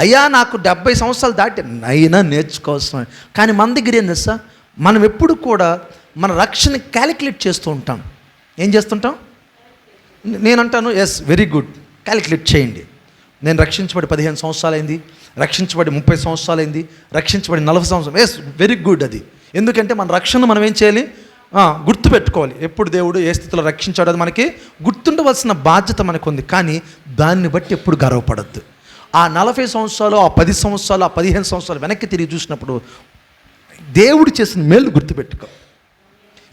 S1: అయ్యా నాకు 70 సంవత్సరాలు దాటి, అయినా నేర్చుకోవాల్సిన. కానీ మన దగ్గర ఏం తెలుసా, మనం ఎప్పుడు కూడా మన రక్షణ క్యాలిక్యులేట్ చేస్తూ ఉంటాం. ఏం చేస్తుంటాం? నేనంటాను ఎస్, వెరీ గుడ్, క్యాలిక్యులేట్ చేయండి. నేను రక్షించబడి 15 సంవత్సరాలైంది, రక్షించబడి 30 సంవత్సరాలైంది, రక్షించబడి 40 సంవత్సరాలు. Yes, very good. అది ఎందుకంటే మన రక్షణ మనం ఏం చేయాలి? గుర్తుపెట్టుకోవాలి. ఎప్పుడు దేవుడు ఏ స్థితిలో రక్షించాడు అది మనకి గుర్తుండవలసిన బాధ్యత మనకు ఉంది. కానీ దాన్ని బట్టి ఎప్పుడు గర్వపడద్దు. ఆ 40 సంవత్సరాలు, ఆ 10 సంవత్సరాలు, ఆ 15 సంవత్సరాలు వెనక్కి తిరిగి చూసినప్పుడు దేవుడు చేసిన మేలు గుర్తుపెట్టుకో.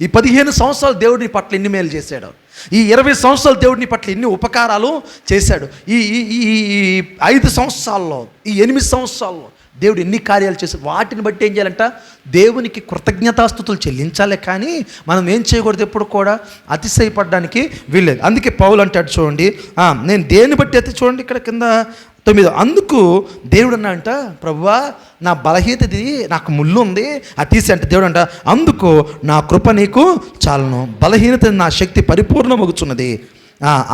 S1: ఈ 15 సంవత్సరాలు దేవుడిని పట్ల ఎన్ని మేలు చేశాడు, ఈ 20 సంవత్సరాలు దేవుడిని పట్ల ఎన్ని ఉపకారాలు చేశాడు, ఈ 5 సంవత్సరాల్లో, ఈ 8 సంవత్సరాల్లో దేవుడు ఎన్ని కార్యాలు చేశాడు. వాటిని బట్టి ఏం చేయాలంట? దేవునికి కృతజ్ఞతాస్తుతులు చెల్లించాలి. కానీ మనం ఏం చేయకూడదు, ఎప్పుడు కూడా అతిశయపడడానికి వీల్లేదు. అందుకే పౌలు అంటాడు చూడండి, నేను దేన్ని బట్టి అయితే చూడండి ఇక్కడ కింద 9, అందుకు దేవుడు అన్నాడంట, ప్రభువా నా బలహీనతది, నాకు ముళ్ళు ఉంది, అది తీసి అంటే దేవుడు అంట, అందుకు నా కృప నీకు చాలును, బలహీనత నా శక్తి పరిపూర్ణమగుచున్నది.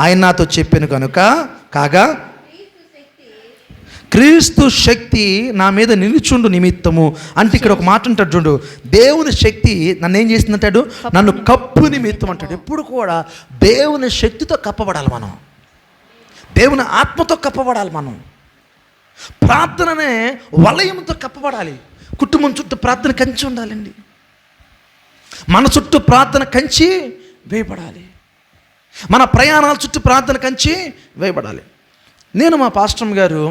S1: ఆయన నాతో చెప్పాను కనుక కాగా క్రీస్తు శక్తి నా మీద నిలుచుండు నిమిత్తము. అంటే ఇక్కడ ఒక మాట అంటాడు చూడు, దేవుని శక్తి నన్ను ఏం చేసిందంటాడు? నన్ను కప్పు నిమిత్తం అంటాడు. ఎప్పుడు కూడా దేవుని శక్తితో కప్పబడాలి మనం, దేవుని ఆత్మతో కప్పబడాలి మనం, ప్రార్థననే వలయంతో కప్పబడాలి. కుటుంబం చుట్టూ ప్రార్థన కంచి ఉండాలండి, మన చుట్టూ ప్రార్థన కంచి వేయబడాలి, మన ప్రయాణాల చుట్టూ ప్రార్థన కంచి వేయబడాలి. నేను మా పాస్టర్ గారు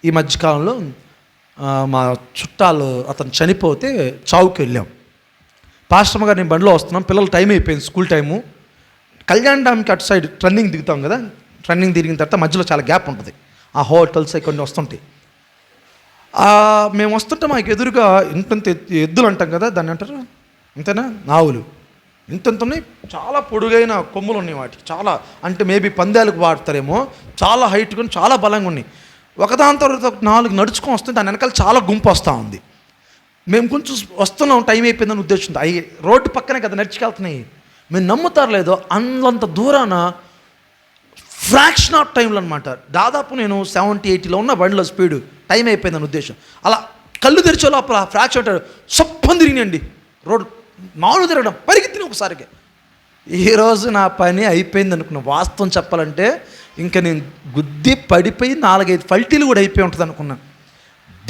S1: ఈ మధ్యకాలంలో మా చుట్టాలు అతను చనిపోతే చావుకి వెళ్ళాం. పాస్టర్ గారు నేను బండిలో వస్తున్నాం, పిల్లలు టైం అయిపోయింది, స్కూల్ టైము. కళ్యాణ డామ్కి అటు సైడ్ టర్నింగ్ దిగుతాం కదా, టర్నింగ్ తిరిగిన తర్వాత మధ్యలో చాలా గ్యాప్ ఉంటుంది, ఆ హోటల్స్ కొన్ని వస్తుంటాయి. మేము వస్తుంటే మాకు ఎదురుగా ఇంతంత ఎద్దులు అంటాం కదా, దాన్ని అంటారు అంతేనా, ఆవులు ఇంతంత ఉన్నాయి, చాలా పొడుగైన కొమ్ములు ఉన్నాయి వాటికి, చాలా అంటే మేబీ పందాలకు వాడతారేమో, చాలా హైట్ కొని చాలా బలంగా ఉన్నాయి. ఒకదాని తర్వాత 4 నడుచుకొని వస్తుంది, దాని వెనకాల చాలా గుంపు వస్తూ ఉంది. మేము కొంచెం వస్తున్నాం, టైం అయిపోయిందని ఉద్దేశంతో, అవి రోడ్డు పక్కనే కదా నడుచుకెళ్తున్నాయి. మేము నమ్ముతారు లేదో అంత దూరాన ఫ్రాక్షన్ ఆఫ్ టైంలో అనమాట, దాదాపు నేను 70-80లో ఉన్న బండిలో స్పీడు, టైం అయిపోయిందని ఉద్దేశం. అలా కళ్ళు తెరిచే లోపల ఫ్రాక్షన్ అంటాడు, సొప్పని తిరిగినండి రోడ్డు, మామూలు తిరగడం, పరిగెత్తిన ఒకసారికి. ఈరోజు నా పని అయిపోయింది అనుకున్నా. వాస్తవం చెప్పాలంటే ఇంకా నేను గుద్ది పడిపోయి 4-5 పల్టీలు కూడా అయిపోయి ఉంటుంది అనుకున్నాను.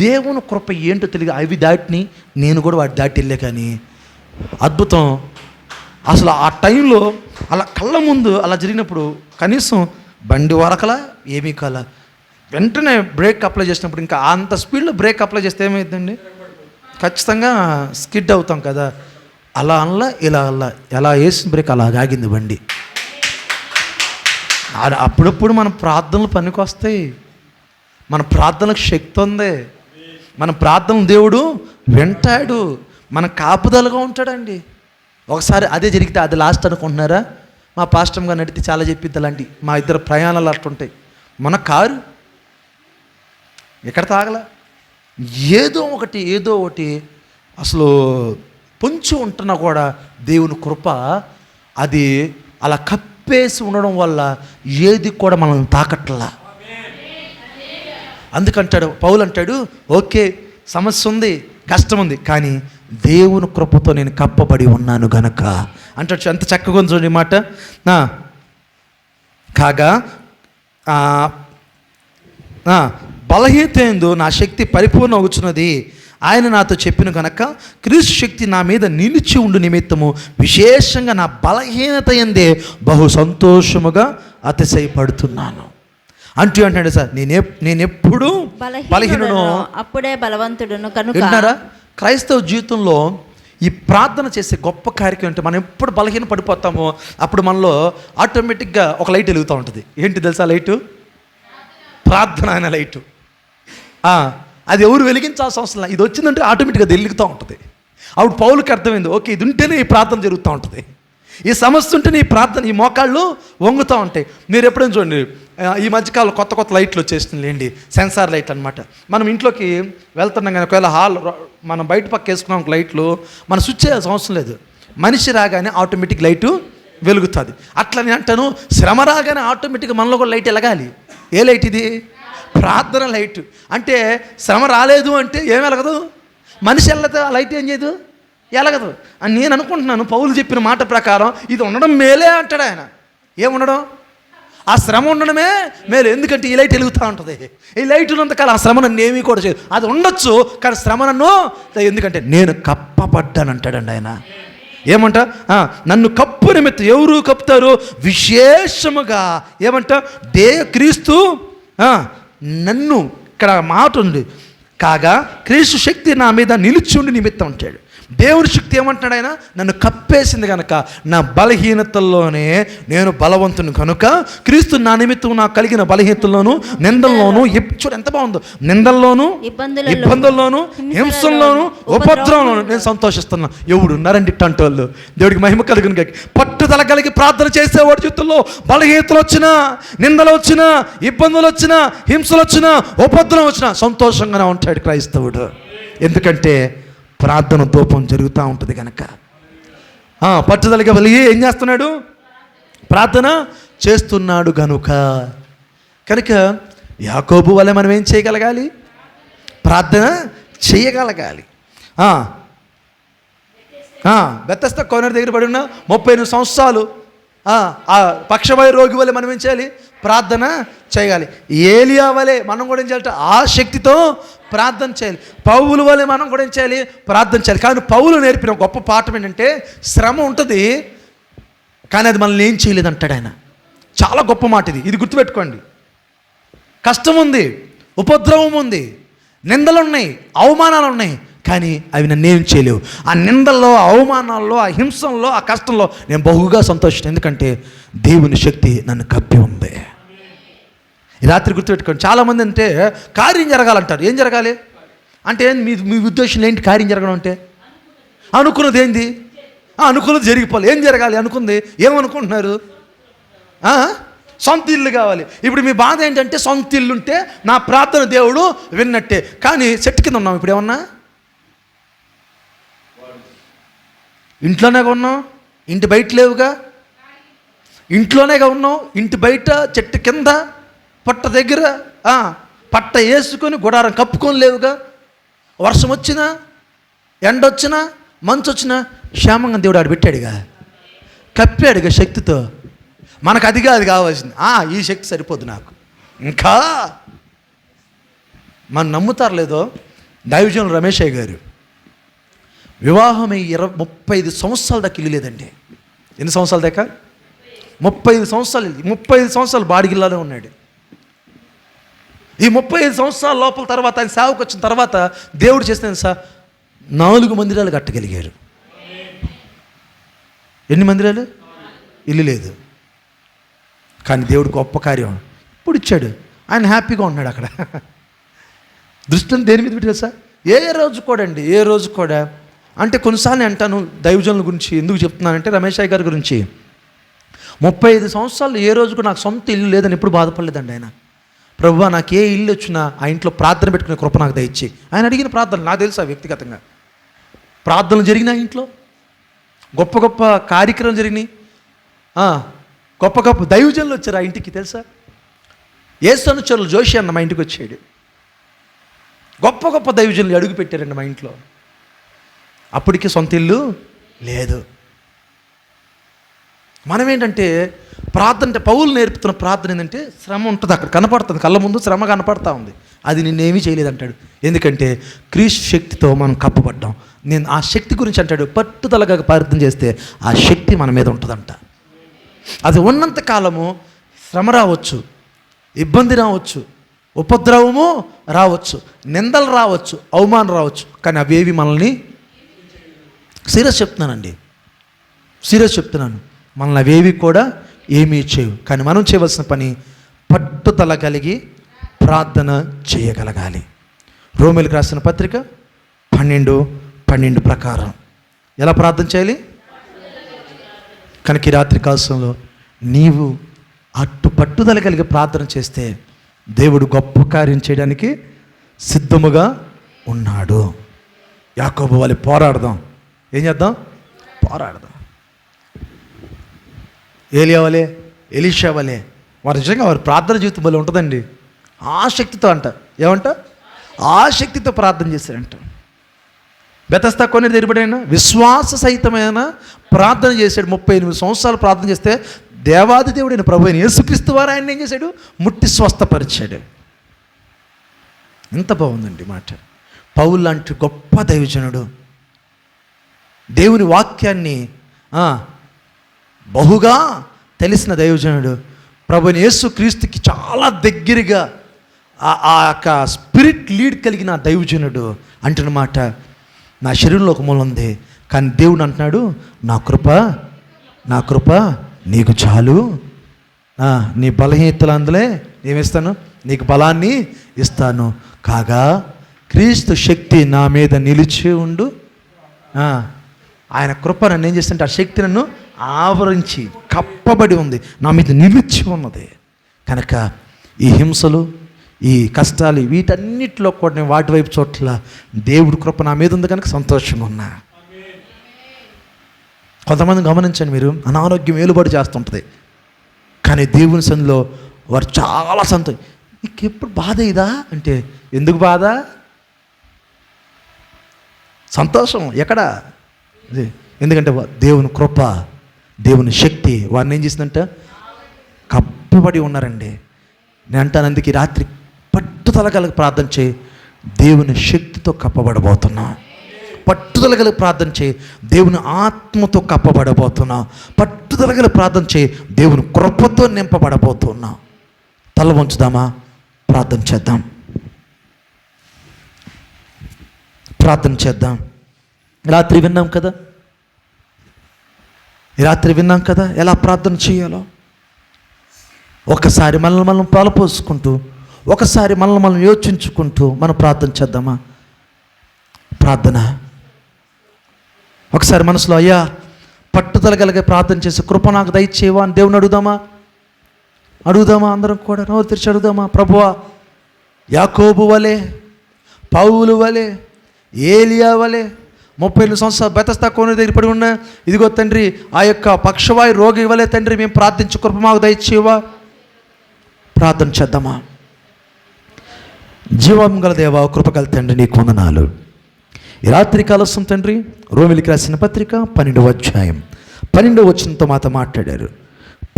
S1: దేవుని కృప ఏంటో తెలియదు, అవి దాటిని నేను కూడా వాటి దాటి వెళ్ళే. కానీ అద్భుతం అసలు ఆ టైంలో అలా కళ్ళ ముందు అలా జరిగినప్పుడు కనీసం బండి వరకలా ఏమీ కల, వెంటనే బ్రేక్ అప్లై చేసినప్పుడు ఇంకా అంత స్పీడ్లో బ్రేక్ అప్లై చేస్తే ఏమైందండి, ఖచ్చితంగా స్కిడ్ అవుతాం కదా. అలా ఇలా ఎలా వేసిన బ్రేక్ అలా ఆగింది బండి. అప్పుడప్పుడు మన ప్రార్థనలు పనికి వస్తాయి, మన ప్రార్థనలకు శక్తి ఉంది, మన ప్రార్థనలు దేవుడు వింటాడు, మన కాపుదలుగా ఉంటాడండి. ఒకసారి అదే జరిగితే అది లాస్ట్ అనుకుంటున్నారా? మా పాస్టర్ గారు నడితే చాలా చెప్పిద్ది అలాంటి, మా ఇద్దరు ప్రయాణాలు అట్లుంటాయి. మన కారు ఎక్కడ తాగల, ఏదో ఒకటి అసలు పొంచి ఉంటున్నా కూడా దేవుని కృప అది అలా కప్పేసి ఉండడం వల్ల ఏది కూడా మనల్ని తాకట్లా. అందుకంటాడు పౌలు అంటాడు, ఓకే సమస్య ఉంది, కష్టం ఉంది, కానీ దేవుని కృపతో నేను కప్పబడి ఉన్నాను గనక అంటాడు. ఎంత చక్కగా ఉంది చూడండి మాట. కాగా బలహీనత యందు నా శక్తి పరిపూర్ణ అవుతున్నది ఆయన నాతో చెప్పిన కనుక క్రీస్తు శక్తి నా మీద నిలిచి ఉండు నిమిత్తము విశేషంగా నా బలహీనత యందే బహు సంతోషముగా అతిశయపడుతున్నాను అంటూ అంటాడు. సార్ నేనెప్పుడు బలహీనుడు
S5: అప్పుడే బలవంతుడును కనుక.
S1: విన్నారా? క్రైస్తవ జీవితంలో ఈ ప్రార్థన చేసే గొప్ప కార్యక్రమం అంటే మనం ఎప్పుడు బలహీన పడిపోతామో అప్పుడు మనలో ఆటోమేటిక్గా ఒక లైట్ వెలుగుతూ ఉంటుంది. ఏంటి తెలుసా లైటు? ప్రార్థన అనే లైటు. అది ఎవరు వెలిగించాల్సిన అవసరం లేదు, ఇది వచ్చిందంటే ఆటోమేటిక్గా వెలుగుతూ ఉంటుంది. అప్పుడు పౌలుకి అర్థమైంది, ఓకే ఇది ఉంటేనే ఈ ప్రార్థన జరుగుతూ ఉంటుంది, ఈ సమస్య ఉంటేనే ఈ ప్రార్థన, ఈ మోకాళ్ళు వంగుతూ ఉంటాయి. మీరు ఎప్పుడైనా చూడండి, ఈ మధ్యకాలంలో కొత్త లైట్లు వచ్చేస్తుంది లేండి, సెన్సార్ లైట్ అనమాట. మనం ఇంట్లోకి వెళ్తున్నాం కానీ ఒకవేళ హాల్ మనం బయట పక్క వేసుకున్నాం లైట్లు, మనం స్విచ్ చేయాల్సిన అవసరం లేదు, మనిషి రాగానే ఆటోమేటిక్ లైటు వెలుగుతుంది. అట్లా నేను అంటాను, శ్రమ రాగానే ఆటోమేటిక్గా మనలో కూడా లైట్ వెలగాలి. ఏ లైట్ ఇది? ప్రార్థన లైట్. అంటే శ్రమ రాలేదు అంటే ఏం వెలగదు, మనిషి వెళ్ళదు, ఆ లైట్ ఏం చేయదు, ఎలగదు అని నేను అనుకుంటున్నాను. పౌలు చెప్పిన మాట ప్రకారం ఇది ఉండడం మేలే అంటాడు ఆయన. ఏముండడం? ఆ శ్రమ ఉండడమే మేలు. ఎందుకంటే ఈ లైట్ వెలుగుతూ ఉంటుంది. ఈ లైట్ ఉన్నంతకాలం ఆ శ్రమ నన్ను ఏమీ కూడా చేయదు. అది ఉండొచ్చు కానీ శ్రమ నన్ను, ఎందుకంటే నేను కప్పబడ్డాను అంటాడండి ఆయన. ఏమంట? నన్ను కప్పు నిమిత్తం ఎవరు కప్పుతారు? విశేషముగా ఏమంట? క్రీస్తు నన్ను, ఇక్కడ మాట ఉంది, కాగా క్రీస్తు శక్తి నా మీద నిలిచి ఉండి నిమిత్తం అంటాడు. దేవుని శక్తి ఏమంటున్నాడు ఆయన? నన్ను కప్పేసింది కనుక నా బలహీనతల్లోనే నేను బలవంతుని కనుక క్రీస్తు నా నిమిత్తం నాకు కలిగిన బలహీనతల్లోను నిందల్లోను, చూడు ఎంత బాగుందో, నిందల్లోను ఇబ్బందుల్లోను హింసల్లోను ఉపద్రవంలోను నేను సంతోషిస్తున్నా. ఎవడున్నారండి ఇట్టంటి వాళ్ళు? దేవుడికి మహిమ కలుగును. పట్టుదల కలిగి ప్రార్థన చేసేవాడి జీవితంలో బలహీనతలు వచ్చినా, నిందలు వచ్చినా, ఇబ్బందులు వచ్చినా, హింసలు వచ్చినా, ఉపద్రవం వచ్చినా సంతోషంగానే ఉంటాడు క్రైస్తవుడు. ఎందుకంటే ప్రార్థన ధూపం జరుగుతూ ఉంటుంది కనుక. పట్టుదలగా వెలిగి ఏం చేస్తున్నాడు? ప్రార్థన చేస్తున్నాడు కనుక. యాకోబు వలె మనం ఏం చేయగలగాలి? ప్రార్థన చేయగలగాలి. బెతెస్దా కోనేరు దగ్గర పడి ఉన్న 38 సంవత్సరాలు ఆ పక్షవాయు రోగి వలె మనం ఏం చేయాలి? ప్రార్థన చేయాలి. ఏలియా వలె మనం కూడా ఏం చేయాలి? ఆ శక్తితో ప్రార్థన చేయాలి. పౌలు వలె మనం కూడా ఏం చేయాలి? ప్రార్థన చేయాలి. కానీ పౌలు నేర్పిన గొప్ప పాఠం ఏంటంటే శ్రమ ఉంటుంది కానీ అది మనల్ని ఏం చేయలేదు అంటాడు ఆయన. చాలా గొప్ప మాట ఇది గుర్తుపెట్టుకోండి. కష్టం ఉంది, ఉపద్రవం ఉంది, నిందలు ఉన్నాయి, అవమానాలు ఉన్నాయి, కానీ అవి నన్ను ఏం చేయలేవు. ఆ నిందల్లో, అవమానాల్లో, ఆ హింసల్లో, ఆ కష్టంలో నేను బహుగా సంతోషిస్తాను. ఎందుకంటే దేవుని శక్తి నన్ను కప్పి ఉంది. ఈ రాత్రి గుర్తుపెట్టుకోండి. చాలామంది అంటే కార్యం జరగాలంటారు. ఏం జరగాలి అంటే మీ ఉద్దేశంలో ఏంటి? కార్యం జరగడం అంటే అనుకున్నది ఏంది? అనుకున్నది జరిగిపోవాలి. ఏం జరగాలి? అనుకుంది ఏమనుకుంటున్నారు? సొంత ఇల్లు కావాలి. ఇప్పుడు మీ బాధ ఏంటంటే సొంత ఇల్లు ఉంటే నా ప్రార్థన దేవుడు విన్నట్టే. కానీ చెట్టు కింద ఉన్నాం. ఇప్పుడు ఏమన్నా ఇంట్లోనే ఉన్నాం, ఇంటి బయట లేవుగా. ఇంట్లోనేగా ఉన్నాం, ఇంటి బయట చెట్టు కింద పట్ట దగ్గర పట్ట వేసుకొని గుడారం కప్పుకొని లేవుగా. వర్షం వచ్చినా, ఎండ వచ్చినా, మంచు వచ్చినా క్షేమంగా దేవుడు ఆడు పెట్టాడుగా, కప్పాడుగా శక్తితో. మనకు అది కావాల్సింది. ఈ శక్తి సరిపోదు నాకు. ఇంకా మనం నమ్ముతారు లేదో, దైవజనులు రమేషయ్య గారు వివాహమై 35 సంవత్సరాల దాకా ఇల్లు లేదండి. ఎన్ని సంవత్సరాల దాకా? 35 సంవత్సరాలు. 35 సంవత్సరాలు బాడిగిల్లాలో ఉన్నాడు. ఈ 35 సంవత్సరాల లోపల తర్వాత ఆయన సేవకు వచ్చిన తర్వాత దేవుడు చేసిన సార్ 4 మందిరాలు కట్టగలిగారు. ఎన్ని మందిరాలు? ఇల్లు లేదు కానీ దేవుడు గొప్ప కార్యం ఇప్పుడు ఇచ్చాడు. ఆయన హ్యాపీగా ఉన్నాడు అక్కడ. దృష్టిని దేని మీద పెట్టారు సార్? ఏ రోజు కూడా అంటే కొన్నిసార్లు అంటాను దైవజనుల గురించి ఎందుకు చెప్తున్నానంటే రమేష్ గారి గురించి 35 సంవత్సరాలు ఏ రోజుకు నాకు సొంత ఇల్లు లేదని ఎప్పుడు బాధపడలేదండి ఆయన. ప్రభువా నాకు ఏ ఇల్లు వచ్చినా ఆ ఇంట్లో ప్రార్థన పెట్టుకునే కృప నాకు దయచేయి. ఆయన అడిగిన ప్రార్థన నాకు తెలుసా వ్యక్తిగతంగా ప్రార్థనలు జరిగినాయి, ఇంట్లో గొప్ప గొప్ప కార్యక్రమాలు జరిగినాయి, గొప్ప గొప్ప దైవజనులు వచ్చారు ఆ ఇంటికి తెలుసా. యేసు అనుచరులు జోషి అన్న మా ఇంటికి వచ్చాడు. గొప్ప గొప్ప దైవజనులు అడుగు పెట్టారండి మా ఇంట్లో. అప్పటికి సొంత ఇల్లు లేదు. మనం ఏంటంటే ప్రార్థన అంటే పౌలు నేర్పుతున్న ప్రార్థన ఏంటంటే శ్రమ ఉంటుంది, అక్కడ కనపడుతుంది, కళ్ళ ముందు శ్రమ కనపడతా ఉంది. అది నిన్నేమీ చేయలేదంటాడు. ఎందుకంటే క్రీస్తు శక్తితో మనం కప్పబడ్డాం. నేను ఆ శక్తి గురించి అంటాడు, పట్టుదలగా ప్రార్థన చేస్తే ఆ శక్తి మన మీద ఉంటుందంట. అది ఉన్నంత కాలము శ్రమ రావచ్చు, ఇబ్బంది రావచ్చు, ఉపద్రవము రావచ్చు, నిందలు రావచ్చు, అవమానం రావచ్చు, కానీ అవేవి మనల్ని సీరియస్ చెప్తున్నాను మనల్ని అవేవి కూడా ఏమీ చేయవు. కానీ మనం చేయవలసిన పని పట్టుదల కలిగి ప్రార్థన చేయగలగాలి. రోమీయులకు రాసిన పత్రిక 12:12 ప్రకారం ఎలా ప్రార్థన చేయాలి? కనుక ఈ రాత్రి కాలంలో నీవు అట్టు పట్టుదల కలిగి ప్రార్థన చేస్తే దేవుడు గొప్ప కార్యం చేయడానికి సిద్ధముగా ఉన్నాడు. యాకోబు వలె పోరాడదాం. ఏం చేద్దాం? పోరాడదాం. ఏలియా వలె, ఎలీషా వలె వారు నిజంగా వారి ప్రార్థన జీవితం వల్ల ఉంటుందండి. ఆ శక్తితో ఏమంట ఆ శక్తితో ప్రార్థన చేశారంట. బెతస్దా కొన్ని తెరిపడైనా విశ్వాస సహితమైన ప్రార్థన చేశాడు. 38 సంవత్సరాలు ప్రార్థన చేస్తే దేవాది దేవుడైన ప్రభు అయిన యేసుక్రీస్తు వారు ఆయన ఏం చేశాడు? ముట్టి స్వస్థపరిచాడు. ఎంత బాగుందండి మాట. పౌలు లాంటి గొప్ప దైవజనుడు, దేవుని వాక్యాన్ని బహుగా తెలిసిన దైవజనుడు, ప్రభుని యేసుక్రీస్తుకి చాలా దగ్గరగా ఆ యొక్క స్పిరిట్ లీడ్ కలిగిన దైవజనుడు అంటున్నమాట. నా శరీరంలో ఒక మూలం ఉంది, కానీ దేవుడు అంటున్నాడు నా కృప నీకు చాలు, నీ బలహీనతలు అందులే ఏమిస్తాను, నీకు బలాన్ని ఇస్తాను. కాగా క్రీస్తు శక్తి నా మీద నిలిచి ఉండు. ఆయన కృప నన్ను ఏం చేస్తుంటే ఆ శక్తి నన్ను ఆవరించి కప్పబడి ఉంది, నా మీద నిలిచి ఉన్నది. కనుక ఈ హింసలు, ఈ కష్టాలు, వీటన్నిటిలో కూడా నేను వాటి వైపు చోట్ల దేవుడి కృప నా మీద ఉంది కనుక సంతోషంగా ఉన్నా. కొంతమంది గమనించండి, మీరు అనారోగ్యం ఏలుబడి చేస్తుంటుంది, కానీ దేవుని సన్నిధిలో వారు చాలా నీకు ఎప్పుడు బాధ ఇదా అంటే, ఎందుకు బాధ? సంతోషం ఎక్కడ? ఎందుకంటే దేవుని కృప, దేవుని శక్తి వారిని ఏం చేసిందంట? కప్పబడి ఉన్నారండి. నేను అంటాను, అందుకే రాత్రి పట్టుదల కలిగి ప్రార్థన చేయి, దేవుని శక్తితో కప్పబడబోతున్నా. పట్టుదల కలిగి ప్రార్థన చేయి, దేవుని ఆత్మతో కప్పబడబోతున్నా. పట్టుదల కలిగి ప్రార్థన చేయి, దేవుని కృపతో నింపబడబోతున్నా. తల వంచుదామా? ప్రార్థన చేద్దాం. రాత్రి విన్నాం కదా ఎలా ప్రార్థన చేయాలో. ఒకసారి మనల్ని మనం పాలపోసుకుంటూ, ఒకసారి మనల్ని మనం యోచించుకుంటూ మనం ప్రార్థన చేద్దామా? ప్రార్థన ఒకసారి మనసులో, అయ్యా పట్టుదల కలిగే ప్రార్థన చేసి కృప నాకు దయచేవా అని దేవుని అడుగుదామా? అందరం కూడా నోరు తెరిచి అడుగుదామా? ప్రభువా, యాకోబు వలె, పౌలు వలె, ఏలియా వలె 38 సంవత్సరాలు బెతస్దా కోనేరు దగ్గర పడి ఉన్నా, ఇదిగో తండ్రి ఆ యొక్క పక్షవాయు రోగి వలె తండ్రి మేము ప్రార్థించు కృప మాకు దయచేవా. ప్రార్థన చేద్దామా? జీవం గల దేవా, కృపగల తండ్రి నీకు వందనాలు. ఈ రాత్రి కాలసం తండ్రి రోమిలికి రాసిన పత్రిక 12వ అధ్యాయం 12వ వచనంతో మాతో మాట్లాడారు.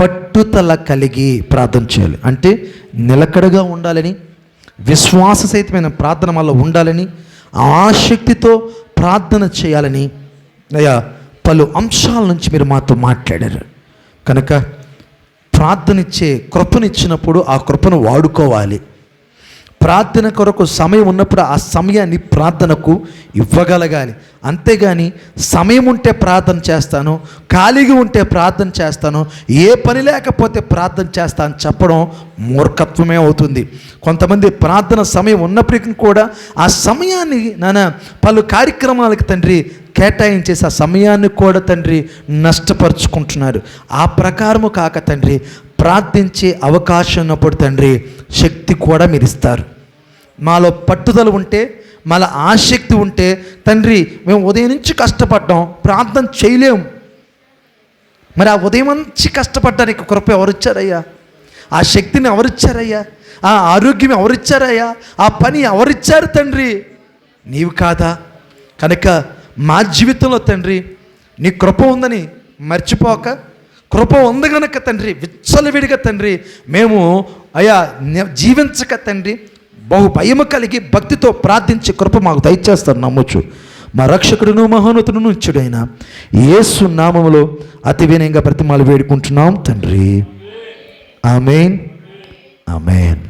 S1: పట్టుదల కలిగి ప్రార్థన చేయాలి అంటే నిలకడగా ఉండాలని, విశ్వాస సహితమైన ప్రార్థన వల్ల ఉండాలని, ఆసక్తితో ప్రార్థన చేయాలని అయ్యా పలు అంశాల నుంచి మీరు మాతో మాట్లాడారు. కనుక ప్రార్థనిచ్చే కృపనిచ్చినప్పుడు ఆ కృపను వాడుకోవాలి. ప్రార్థన కొరకు సమయం ఉన్నప్పుడు ఆ సమయాన్ని ప్రార్థనకు ఇవ్వగలగాలి. అంతేగాని సమయం ఉంటే ప్రార్థన చేస్తాను, ఖాళీగా ఉంటే ప్రార్థన చేస్తాను, ఏ పని లేకపోతే ప్రార్థన చేస్తాను చెప్పడం మూర్ఖత్వమే అవుతుంది. కొంతమంది ప్రార్థన సమయం ఉన్నప్పటికీ కూడా ఆ సమయాన్ని పలు కార్యక్రమాలకు తండ్రి కేటాయించేసి ఆ సమయాన్ని కూడా తండ్రి నష్టపరుచుకుంటున్నారు. ఆ ప్రకారము కాక తండ్రి ప్రార్థించే అవకాశం ఉన్నప్పుడు తండ్రి శక్తి కూడా మీరు ఇస్తారు. మాలో పట్టుదల ఉంటే, మాలో ఆసక్తి ఉంటే తండ్రి మేము ఉదయం నుంచి కష్టపడ్డాం, ప్రార్థన చేయలేము. మరి ఆ ఉదయం నుంచి కష్టపడ్డానికి కృప ఎవరిచ్చారయ్యా? ఆ శక్తిని ఎవరిచ్చారయ్యా? ఆ ఆరోగ్యం ఎవరిచ్చారయ్యా? ఆ పని ఎవరిచ్చారు తండ్రి? నీవు కాదా? కనుక మా జీవితంలో తండ్రి నీ కృప ఉందని మర్చిపోక, కృప ఉంది కనుక తండ్రి విచ్చలవిడిగా తండ్రి మేము అయ్యా జీవించక తండ్రి బహు భయము కలిగి భక్తితో ప్రార్థించి కృప మాకు దయచేస్తారు నమ్మొచ్చు. మా రక్షకుడును మహోన్నతుడును ఇచ్చుడైన యేసు నామములో అతి వినయంగా ప్రతిమాలు వేడుకుంటున్నాం తండ్రి. ఆమేన్, ఆమేన్.